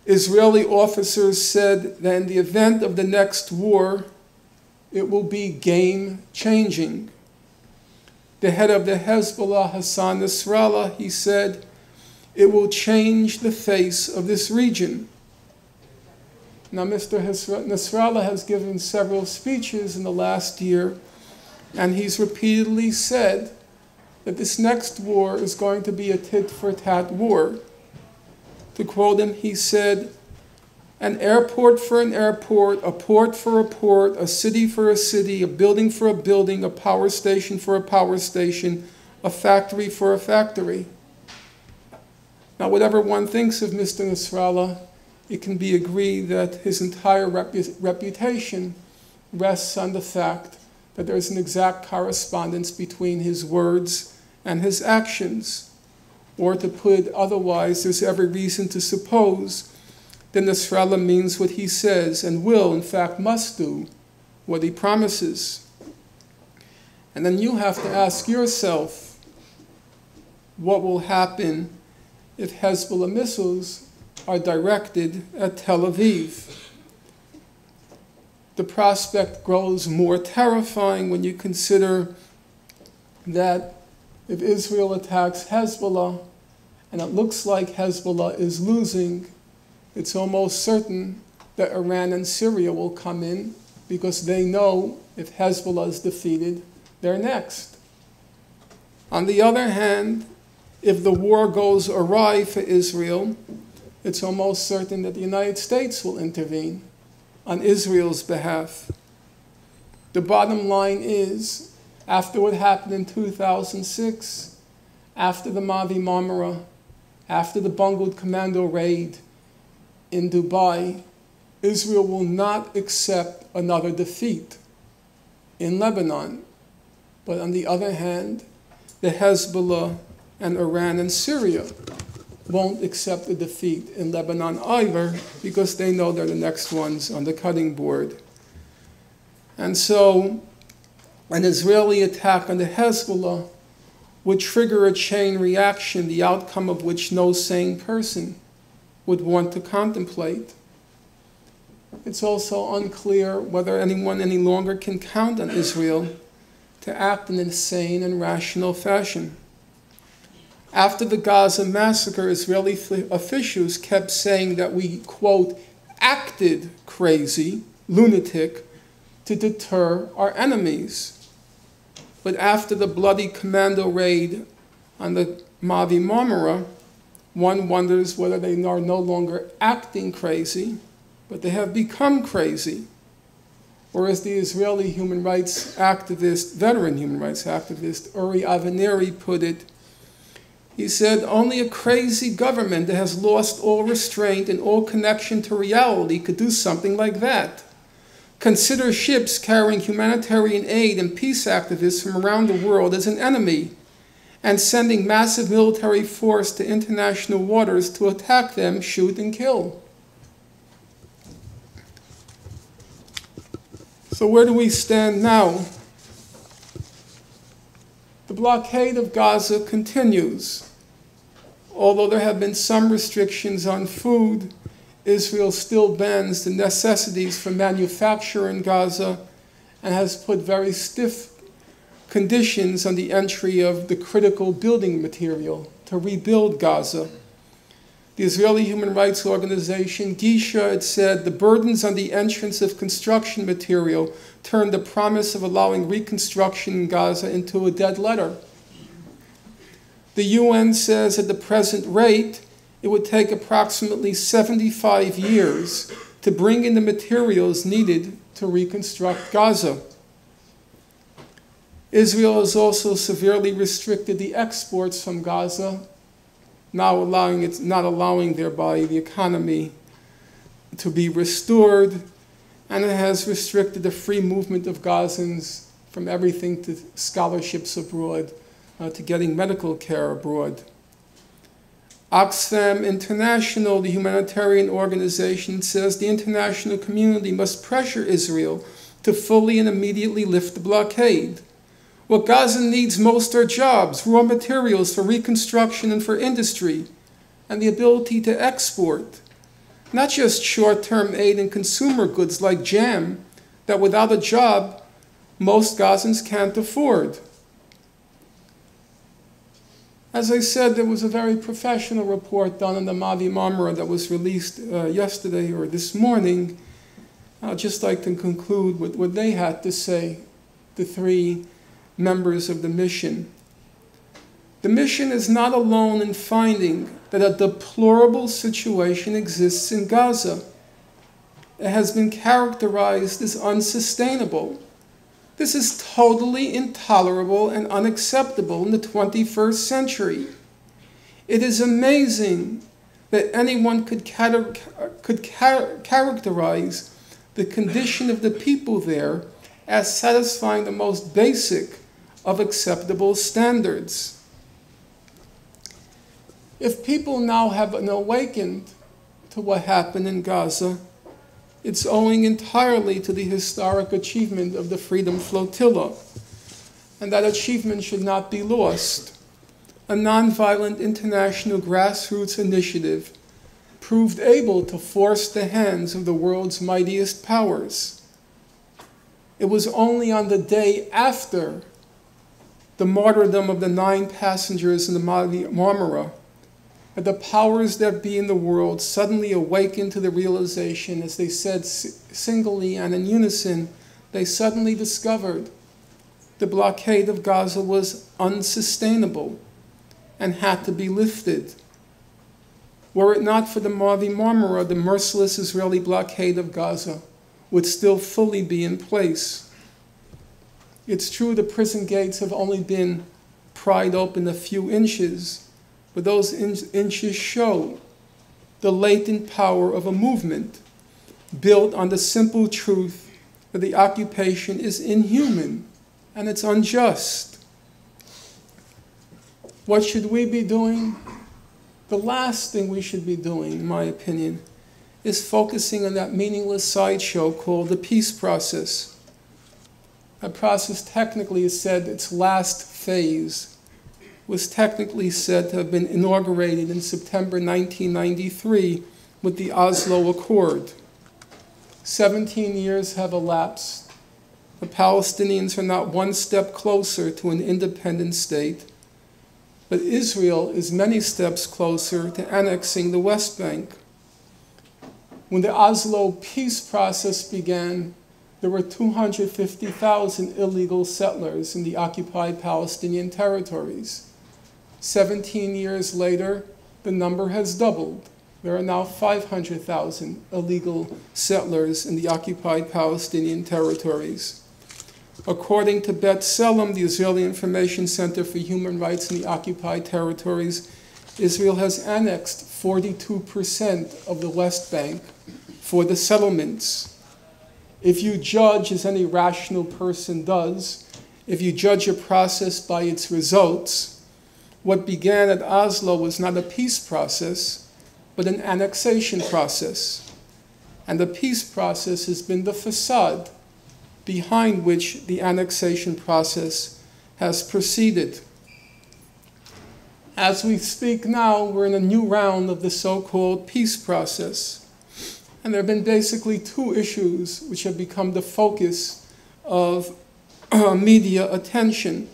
Israeli officers said that in the event of the next war, it will be game-changing. The head of the Hezbollah, Hassan Nasrallah, he said, it will change the face of this region. Now, Mr. Nasrallah has given several speeches in the last year, and he's repeatedly said that this next war is going to be a tit-for-tat war. To quote him, he said, an airport for an airport, a port for a port, a city for a city, a building for a building, a power station for a power station, a factory for a factory. Now, whatever one thinks of Mr. Nasrallah, it can be agreed that his entire reputation rests on the fact that there's an exact correspondence between his words and his actions. Or to put it otherwise, there's every reason to suppose that Nasrallah means what he says and will, in fact, must do what he promises. And then you have to ask yourself, what will happen if Hezbollah missiles are directed at Tel Aviv? The prospect grows more terrifying when you consider that if Israel attacks Hezbollah, and it looks like Hezbollah is losing, it's almost certain that Iran and Syria will come in because they know if Hezbollah is defeated, they're next. On the other hand, if the war goes awry for Israel, it's almost certain that the United States will intervene on Israel's behalf. The bottom line is, after what happened in 2006, after the Mavi Marmara, after the bungled commando raid in Dubai, Israel will not accept another defeat in Lebanon. But on the other hand, the Hezbollah and Iran and Syria won't accept a defeat in Lebanon either because they know they're the next ones on the cutting board. And so an Israeli attack on the Hezbollah would trigger a chain reaction, the outcome of which no sane person would want to contemplate. It's also unclear whether anyone any longer can count on Israel to act in a sane and rational fashion. After the Gaza massacre, Israeli officials kept saying that we, quote, acted crazy, lunatic, to deter our enemies. But after the bloody commando raid on the Mavi Marmara, one wonders whether they are no longer acting crazy, but they have become crazy. Or as the Israeli human rights activist, veteran human rights activist, Uri Aveniri put it, he said, only a crazy government that has lost all restraint and all connection to reality could do something like that. Consider ships carrying humanitarian aid and peace activists from around the world as an enemy and sending massive military force to international waters to attack them, shoot, and kill. So where do we stand now? The blockade of Gaza continues. Although there have been some restrictions on food, Israel still bans the necessities for manufacture in Gaza and has put very stiff conditions on the entry of the critical building material to rebuild Gaza. The Israeli human rights organization, Gisha, it said, the burdens on the entrance of construction material turned the promise of allowing reconstruction in Gaza into a dead letter. The UN says at the present rate, it would take approximately 75 years to bring in the materials needed to reconstruct Gaza. Israel has also severely restricted the exports from Gaza, not allowing thereby the economy to be restored, and it has restricted the free movement of Gazans from everything to scholarships abroad, to getting medical care abroad. Oxfam International, the humanitarian organization, says the international community must pressure Israel to fully and immediately lift the blockade. What Gaza needs most are jobs, raw materials for reconstruction and for industry, and the ability to export. Not just short-term aid and consumer goods like jam that without a job, most Gazans can't afford. As I said, there was a very professional report done on the Mavi Marmara that was released yesterday or this morning. I'd just like to conclude with what they had to say, the three members of the mission. The mission is not alone in finding that a deplorable situation exists in Gaza. It has been characterized as unsustainable. This is totally intolerable and unacceptable in the 21st century. It is amazing that anyone could characterize the condition of the people there as satisfying the most basic of acceptable standards. If people now have awakened to what happened in Gaza, it's owing entirely to the historic achievement of the Freedom Flotilla, and that achievement should not be lost. A nonviolent international grassroots initiative proved able to force the hands of the world's mightiest powers. It was only on the day after the martyrdom of the 9 passengers in the Marmara that the powers that be in the world suddenly awakened to the realization, as they said singly and in unison, they suddenly discovered the blockade of Gaza was unsustainable and had to be lifted. Were it not for the Mavi Marmara, the merciless Israeli blockade of Gaza would still fully be in place. It's true the prison gates have only been pried open a few inches, but those inches show the latent power of a movement built on the simple truth that the occupation is inhuman and it's unjust. What should we be doing? The last thing we should be doing, in my opinion, is focusing on that meaningless sideshow called the peace process. That process technically is said its last phase was technically said to have been inaugurated in September 1993 with the Oslo Accord. 17 years have elapsed. The Palestinians are not one step closer to an independent state, but Israel is many steps closer to annexing the West Bank. When the Oslo peace process began, there were 250,000 illegal settlers in the occupied Palestinian territories. 17 years later, the number has doubled. There are now 500,000 illegal settlers in the occupied Palestinian territories. According to Bet Selem, the Israeli Information Center for Human Rights in the occupied territories, Israel has annexed 42% of the West Bank for the settlements. If you judge, as any rational person does, if you judge a process by its results, what began at Oslo was not a peace process, but an annexation process. And the peace process has been the facade behind which the annexation process has proceeded. As we speak now, we're in a new round of the so-called peace process. And there have been basically 2 issues which have become the focus of media attention.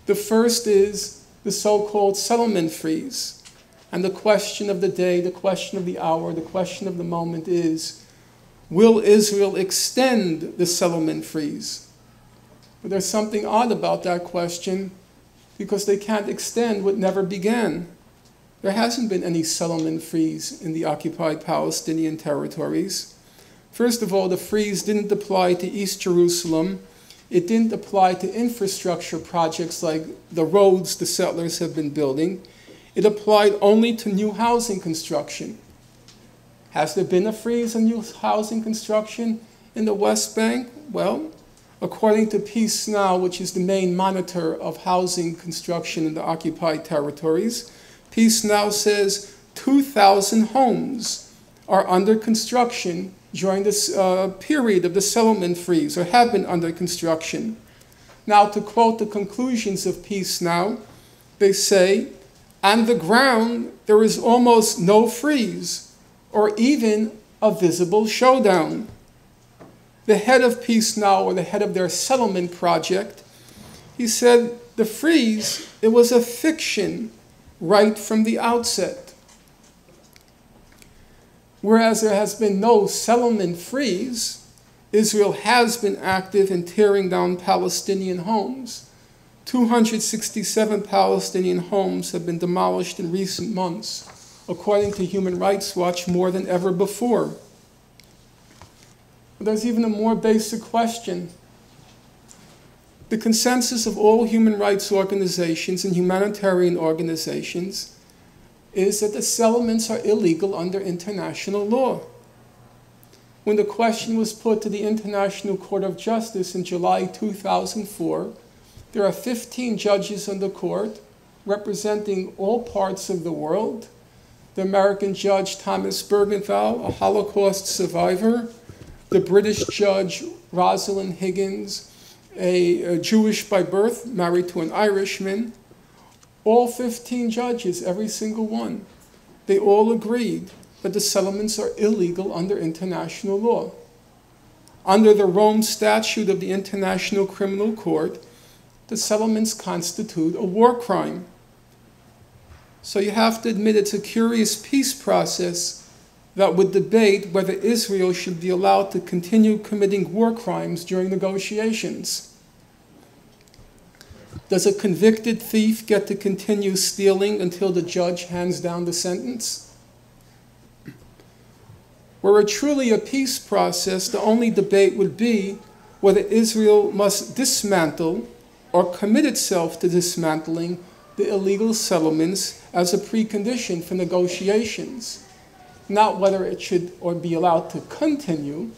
The first is the so-called settlement freeze. And the question of the day, the question of the hour, the question of the moment is, will Israel extend the settlement freeze? But there's something odd about that question, because they can't extend what never began. There hasn't been any settlement freeze in the occupied Palestinian territories. First of all, the freeze didn't apply to East Jerusalem. It didn't apply to infrastructure projects like the roads the settlers have been building. It applied only to new housing construction. Has there been a freeze on new housing construction in the West Bank? Well, according to Peace Now, which is the main monitor of housing construction in the occupied territories, Peace Now says 2,000 homes are under construction during this period of the settlement freeze, or have been under construction. Now, to quote the conclusions of Peace Now, they say, on the ground, there is almost no freeze, or even a visible showdown. The head of Peace Now, or the head of their settlement project, he said the freeze, it was a fiction right from the outset. Whereas there has been no settlement freeze, Israel has been active in tearing down Palestinian homes. 267 Palestinian homes have been demolished in recent months, according to Human Rights Watch, more than ever before. But there's even a more basic question. The consensus of all human rights organizations and humanitarian organizations is that the settlements are illegal under international law. When the question was put to the International Court of Justice in July 2004, there are 15 judges on the court representing all parts of the world. The American judge Thomas Bergenthal, a Holocaust survivor, the British judge Rosalind Higgins, a Jewish by birth, married to an Irishman. All 15 judges, every single one, they all agreed that the settlements are illegal under international law. Under the Rome Statute of the International Criminal Court, the settlements constitute a war crime. So you have to admit it's a curious peace process that would debate whether Israel should be allowed to continue committing war crimes during negotiations. Does a convicted thief get to continue stealing until the judge hands down the sentence? Were it truly a peace process, the only debate would be whether Israel must dismantle or commit itself to dismantling the illegal settlements as a precondition for negotiations. Not whether it should or be allowed to continue,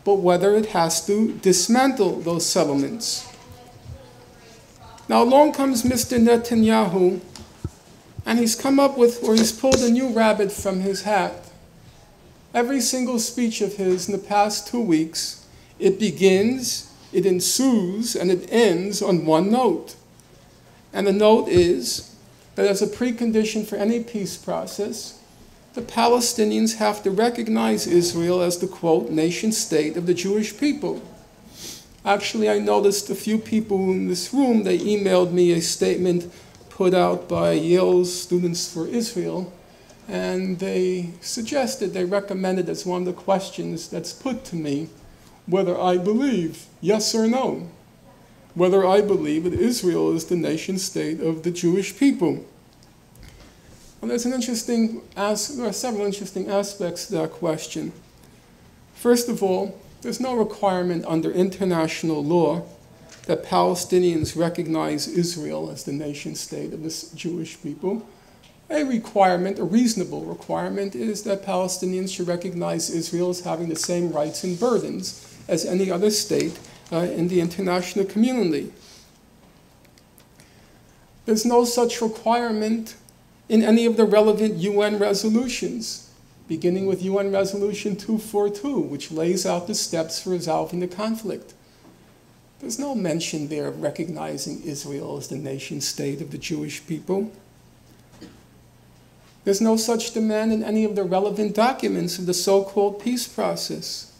but whether it has to dismantle those settlements. Now along comes Mr. Netanyahu, and he's come up with, or he's pulled a new rabbit from his hat. Every single speech of his in the past 2 weeks, it begins, it ensues, and it ends on one note. And the note is that as a precondition for any peace process, the Palestinians have to recognize Israel as the, quote, nation state of the Jewish people. Actually, I noticed a few people in this room, they emailed me a statement put out by Yale's Students for Israel, and they suggested, they recommended as one of the questions that's put to me, whether I believe, yes or no, whether I believe that Israel is the nation state of the Jewish people. Well, there are several interesting aspects to that question. First of all, there's no requirement under international law that Palestinians recognize Israel as the nation state of the Jewish people. A requirement, a reasonable requirement, is that Palestinians should recognize Israel as having the same rights and burdens as any other state in the international community. There's no such requirement in any of the relevant UN resolutions, beginning with UN Resolution 242, which lays out the steps for resolving the conflict. There's no mention there of recognizing Israel as the nation state of the Jewish people. There's no such demand in any of the relevant documents of the so-called peace process.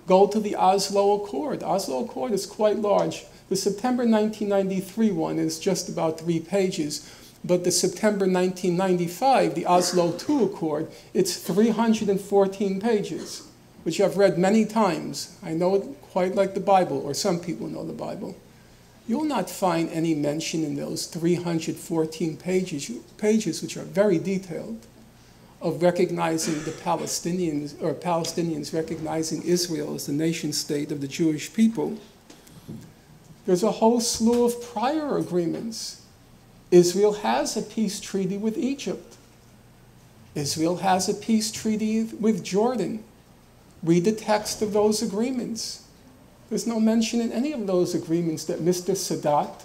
Go to the Oslo Accord. Oslo Accord is quite large. The September 1993 one is just about 3 pages. But the September 1995, the Oslo II Accord, it's 314 pages, which I've read many times. I know it quite like the Bible, or some people know the Bible. you'll not find any mention in those 314 pages, which are very detailed, of recognizing the Palestinians, or Palestinians recognizing Israel as the nation state of the Jewish people. There's a whole slew of prior agreements. Israel has a peace treaty with Egypt. Israel has a peace treaty with Jordan. Read the text of those agreements. There's no mention in any of those agreements that Mr. Sadat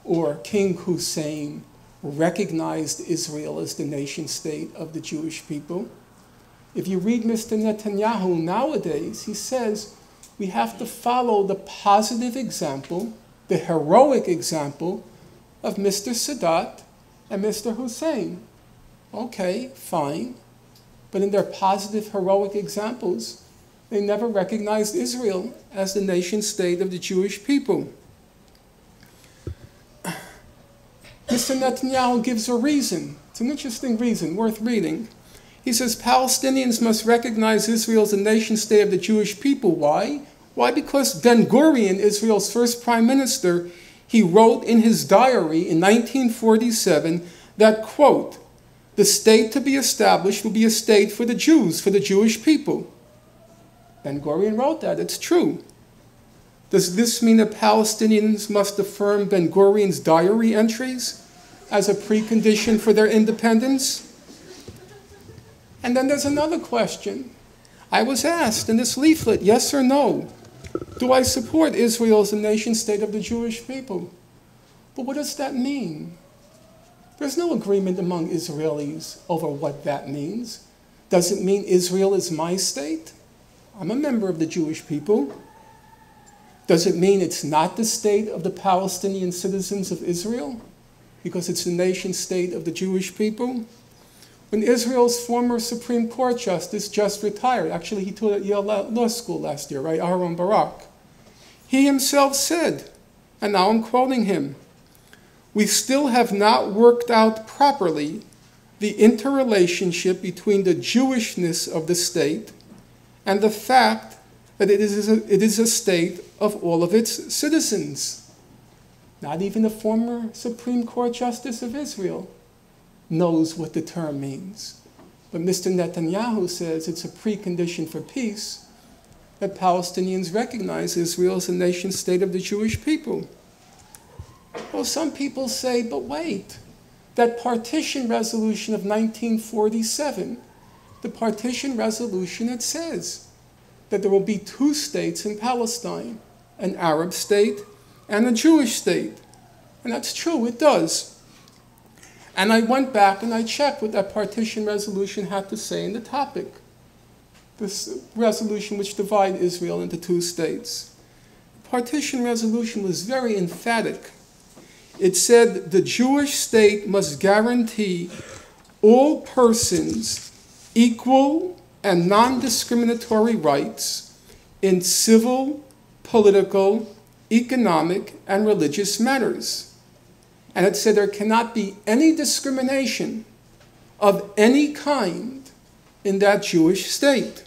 or King Hussein recognized Israel as the nation state of the Jewish people. If you read Mr. Netanyahu nowadays, he says we have to follow the positive example, the heroic example of Mr. Sadat and Mr. Hussein. Okay, fine. But in their positive, heroic examples, they never recognized Israel as the nation state of the Jewish people. Mr. Netanyahu gives a reason. It's an interesting reason, worth reading. He says Palestinians must recognize Israel as the nation state of the Jewish people. Why? Why? Because Ben-Gurion, Israel's first prime minister, he wrote in his diary in 1947 that, quote, the state to be established will be a state for the Jews, for the Jewish people. Ben-Gurion wrote that. It's true. Does this mean that Palestinians must affirm Ben-Gurion's diary entries as a precondition for their independence? And then there's another question. I was asked in this leaflet, yes or no, do I support Israel as the nation state of the Jewish people? But what does that mean? There's no agreement among Israelis over what that means. Does it mean Israel is my state? I'm a member of the Jewish people. Does it mean it's not the state of the Palestinian citizens of Israel because it's the nation state of the Jewish people? When Israel's former Supreme Court justice just retired, actually he taught at Yale Law School last year, right, Aaron Barak, he himself said, and now I'm quoting him, we still have not worked out properly the interrelationship between the Jewishness of the state and the fact that it is a state of all of its citizens. Not even the former Supreme Court Justice of Israel knows what the term means. But Mr. Netanyahu says it's a precondition for peace that Palestinians recognize Israel as a nation state of the Jewish people. Well, some people say, but wait, that partition resolution of 1947, the partition resolution, it says that there will be two states in Palestine, an Arab state and a Jewish state. And that's true, it does. And I went back and I checked what that partition resolution had to say in the topic. This resolution which divided Israel into two states. The partition resolution was very emphatic. It said the Jewish state must guarantee all persons equal and non-discriminatory rights in civil, political, economic, and religious matters. And it said there cannot be any discrimination of any kind in that Jewish state.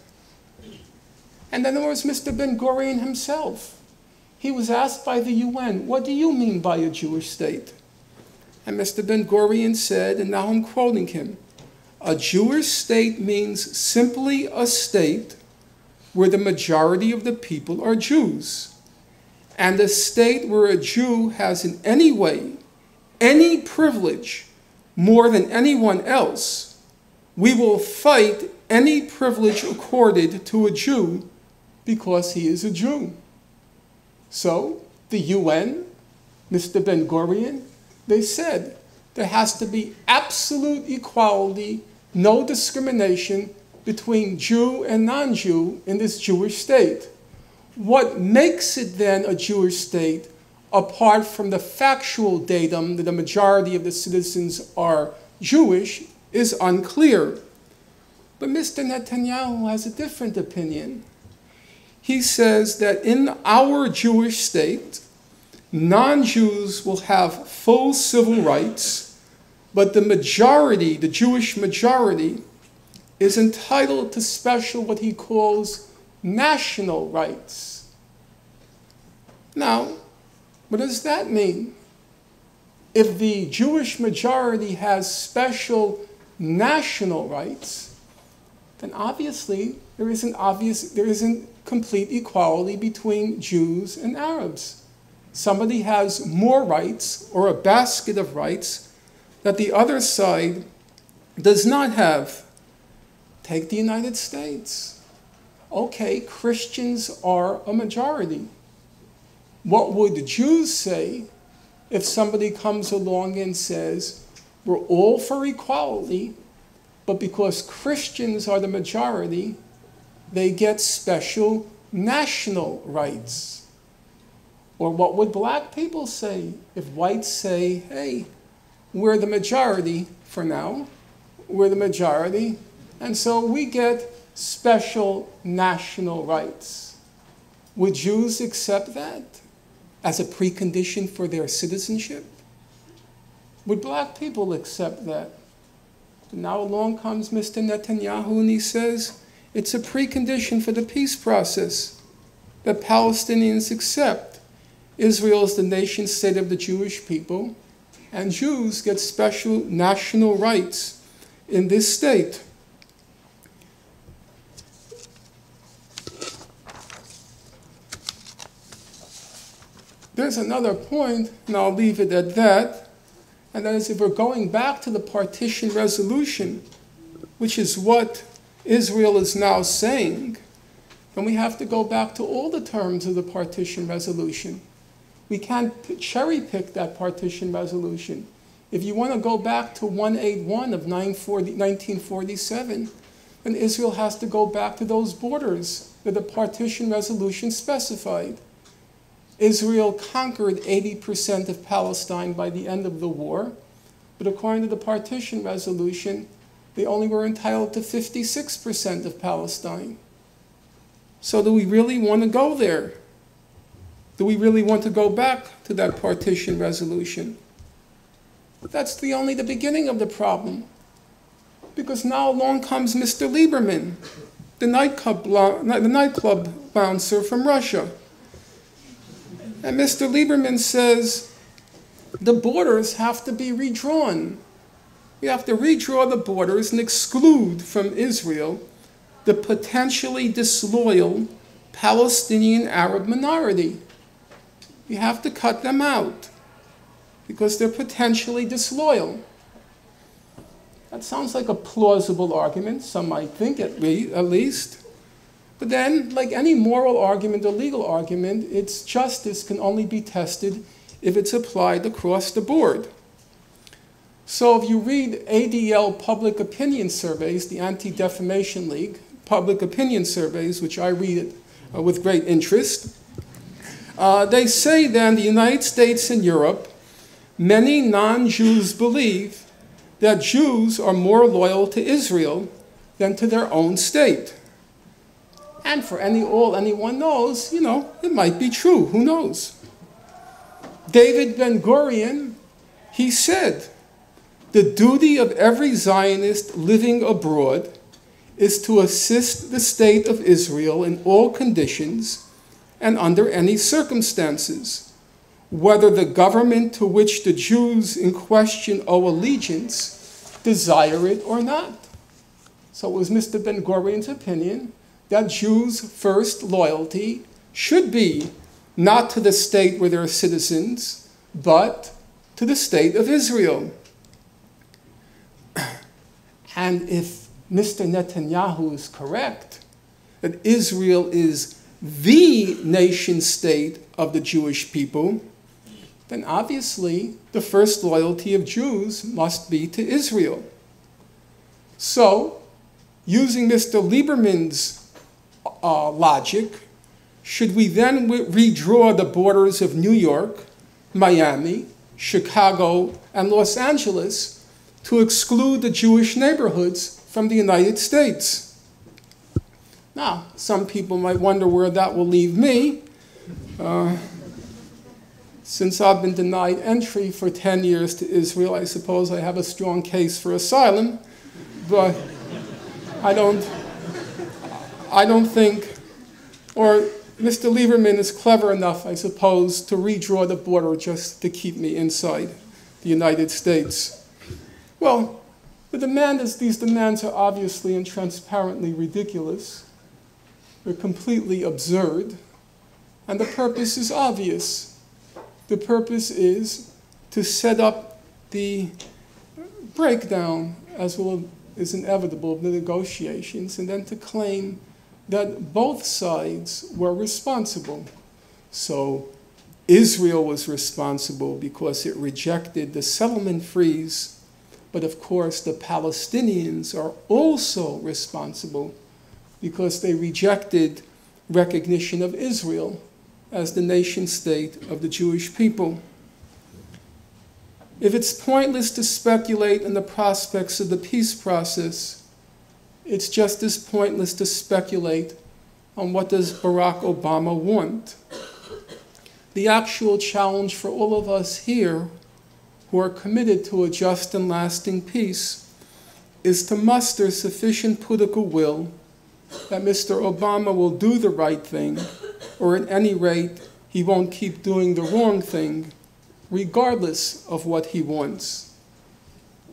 And then there was Mr. Ben-Gurion himself. He was asked by the UN, what do you mean by a Jewish state? And Mr. Ben-Gurion said, and now I'm quoting him, a Jewish state means simply a state where the majority of the people are Jews. And a state where a Jew has in any way any privilege more than anyone else, we will fight any privilege accorded to a Jew because he is a Jew. So the UN, Mr. Ben-Gurion, they said there has to be absolute equality, no discrimination between Jew and non-Jew in this Jewish state. What makes it then a Jewish state, apart from the factual datum that the majority of the citizens are Jewish, is unclear. But Mr. Netanyahu has a different opinion. He says that in our Jewish state, non-Jews will have full civil rights, but the majority, the Jewish majority, is entitled to special, what he calls, national rights. Now, What does that mean? If the Jewish majority has special national rights, then obviously there isn't complete equality between Jews and Arabs. Somebody has more rights or a basket of rights that the other side does not have. Take the United States. Okay, Christians are a majority. What would the Jews say if somebody comes along and says, we're all for equality, but because Christians are the majority, they get special national rights? Or what would black people say if whites say, hey, we're the majority for now, we're the majority, and so we get special national rights? Would Jews accept that as a precondition for their citizenship? Would black people accept that? And now along comes Mr. Netanyahu and he says it's a precondition for the peace process that Palestinians accept Israel is the nation state of the Jewish people, and Jews get special national rights in this state. There's another point, and I'll leave it at that, and that is if we're going back to the partition resolution, which is what Israel is now saying, then we have to go back to all the terms of the partition resolution. We can't cherry pick that partition resolution. If you want to go back to 181 of 1947, then Israel has to go back to those borders that the partition resolution specified. Israel conquered 80% of Palestine by the end of the war, but according to the partition resolution, they only were entitled to 56% of Palestine. So do we really want to go there? Do we really want to go back to that partition resolution? That's only the beginning of the problem. Because now along comes Mr. Lieberman, the nightclub bouncer from Russia. And Mr. Lieberman says the borders have to be redrawn. We have to redraw the borders and exclude from Israel the potentially disloyal Palestinian Arab minority. We have to cut them out because they're potentially disloyal. That sounds like a plausible argument, some might think at least. But then, like any moral argument or legal argument, its justice can only be tested if it's applied across the board. So if you read ADL public opinion surveys, the Anti-Defamation League public opinion surveys, which I read with great interest, they say then the United States and Europe, many non-Jews believe that Jews are more loyal to Israel than to their own state. And for all anyone knows, it might be true, who knows? David Ben-Gurion, he said, the duty of every Zionist living abroad is to assist the state of Israel in all conditions and under any circumstances, whether the government to which the Jews in question owe allegiance desire it or not. So it was Mr. Ben-Gurion's opinion that Jews' first loyalty should be not to the state where they're citizens, but to the state of Israel. And if Mr. Netanyahu is correct, that Israel is the nation state of the Jewish people, then obviously the first loyalty of Jews must be to Israel. So, using Mr. Lieberman's logic, should we then redraw the borders of New York, Miami, Chicago, and Los Angeles to exclude the Jewish neighborhoods from the United States? Now, some people might wonder where that will leave me. Since I've been denied entry for 10 years to Israel, I suppose I have a strong case for asylum, but I don't think, or Mr. Lieberman is clever enough, I suppose, to redraw the border just to keep me inside the United States. Well, these demands are obviously and transparently ridiculous. They're completely absurd. And the purpose is obvious. The purpose is to set up the breakdown, as is inevitable, of the negotiations, and then to claim that both sides were responsible. So Israel was responsible because it rejected the settlement freeze, but of course the Palestinians are also responsible because they rejected recognition of Israel as the nation state of the Jewish people. If it's pointless to speculate on the prospects of the peace process, it's just as pointless to speculate on what does Barack Obama want. The actual challenge for all of us here who are committed to a just and lasting peace is to muster sufficient political will that Mr. Obama will do the right thing, or at any rate, he won't keep doing the wrong thing, regardless of what he wants.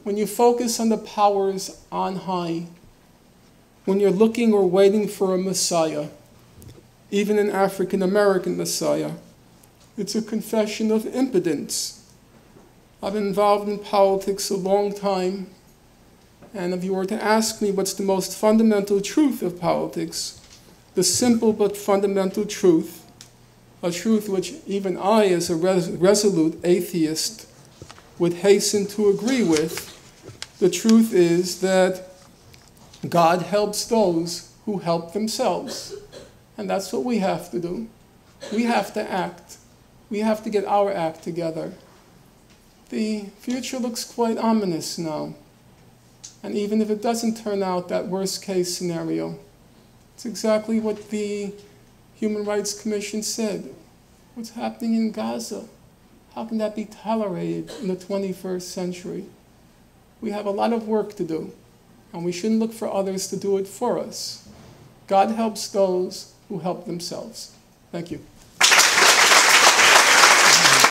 When you focus on the powers on high, when you're looking or waiting for a Messiah, even an African-American Messiah, it's a confession of impotence. I've been involved in politics a long time, and if you were to ask me what's the most fundamental truth of politics, the simple but fundamental truth, a truth which even I, as a resolute atheist, would hasten to agree with, the truth is that God helps those who help themselves. And that's what we have to do. We have to act. We have to get our act together. The future looks quite ominous now. And even if it doesn't turn out that worst-case scenario, it's exactly what the Human Rights Commission said. What's happening in Gaza? How can that be tolerated in the 21st century? We have a lot of work to do, and we shouldn't look for others to do it for us. God helps those who help themselves. Thank you.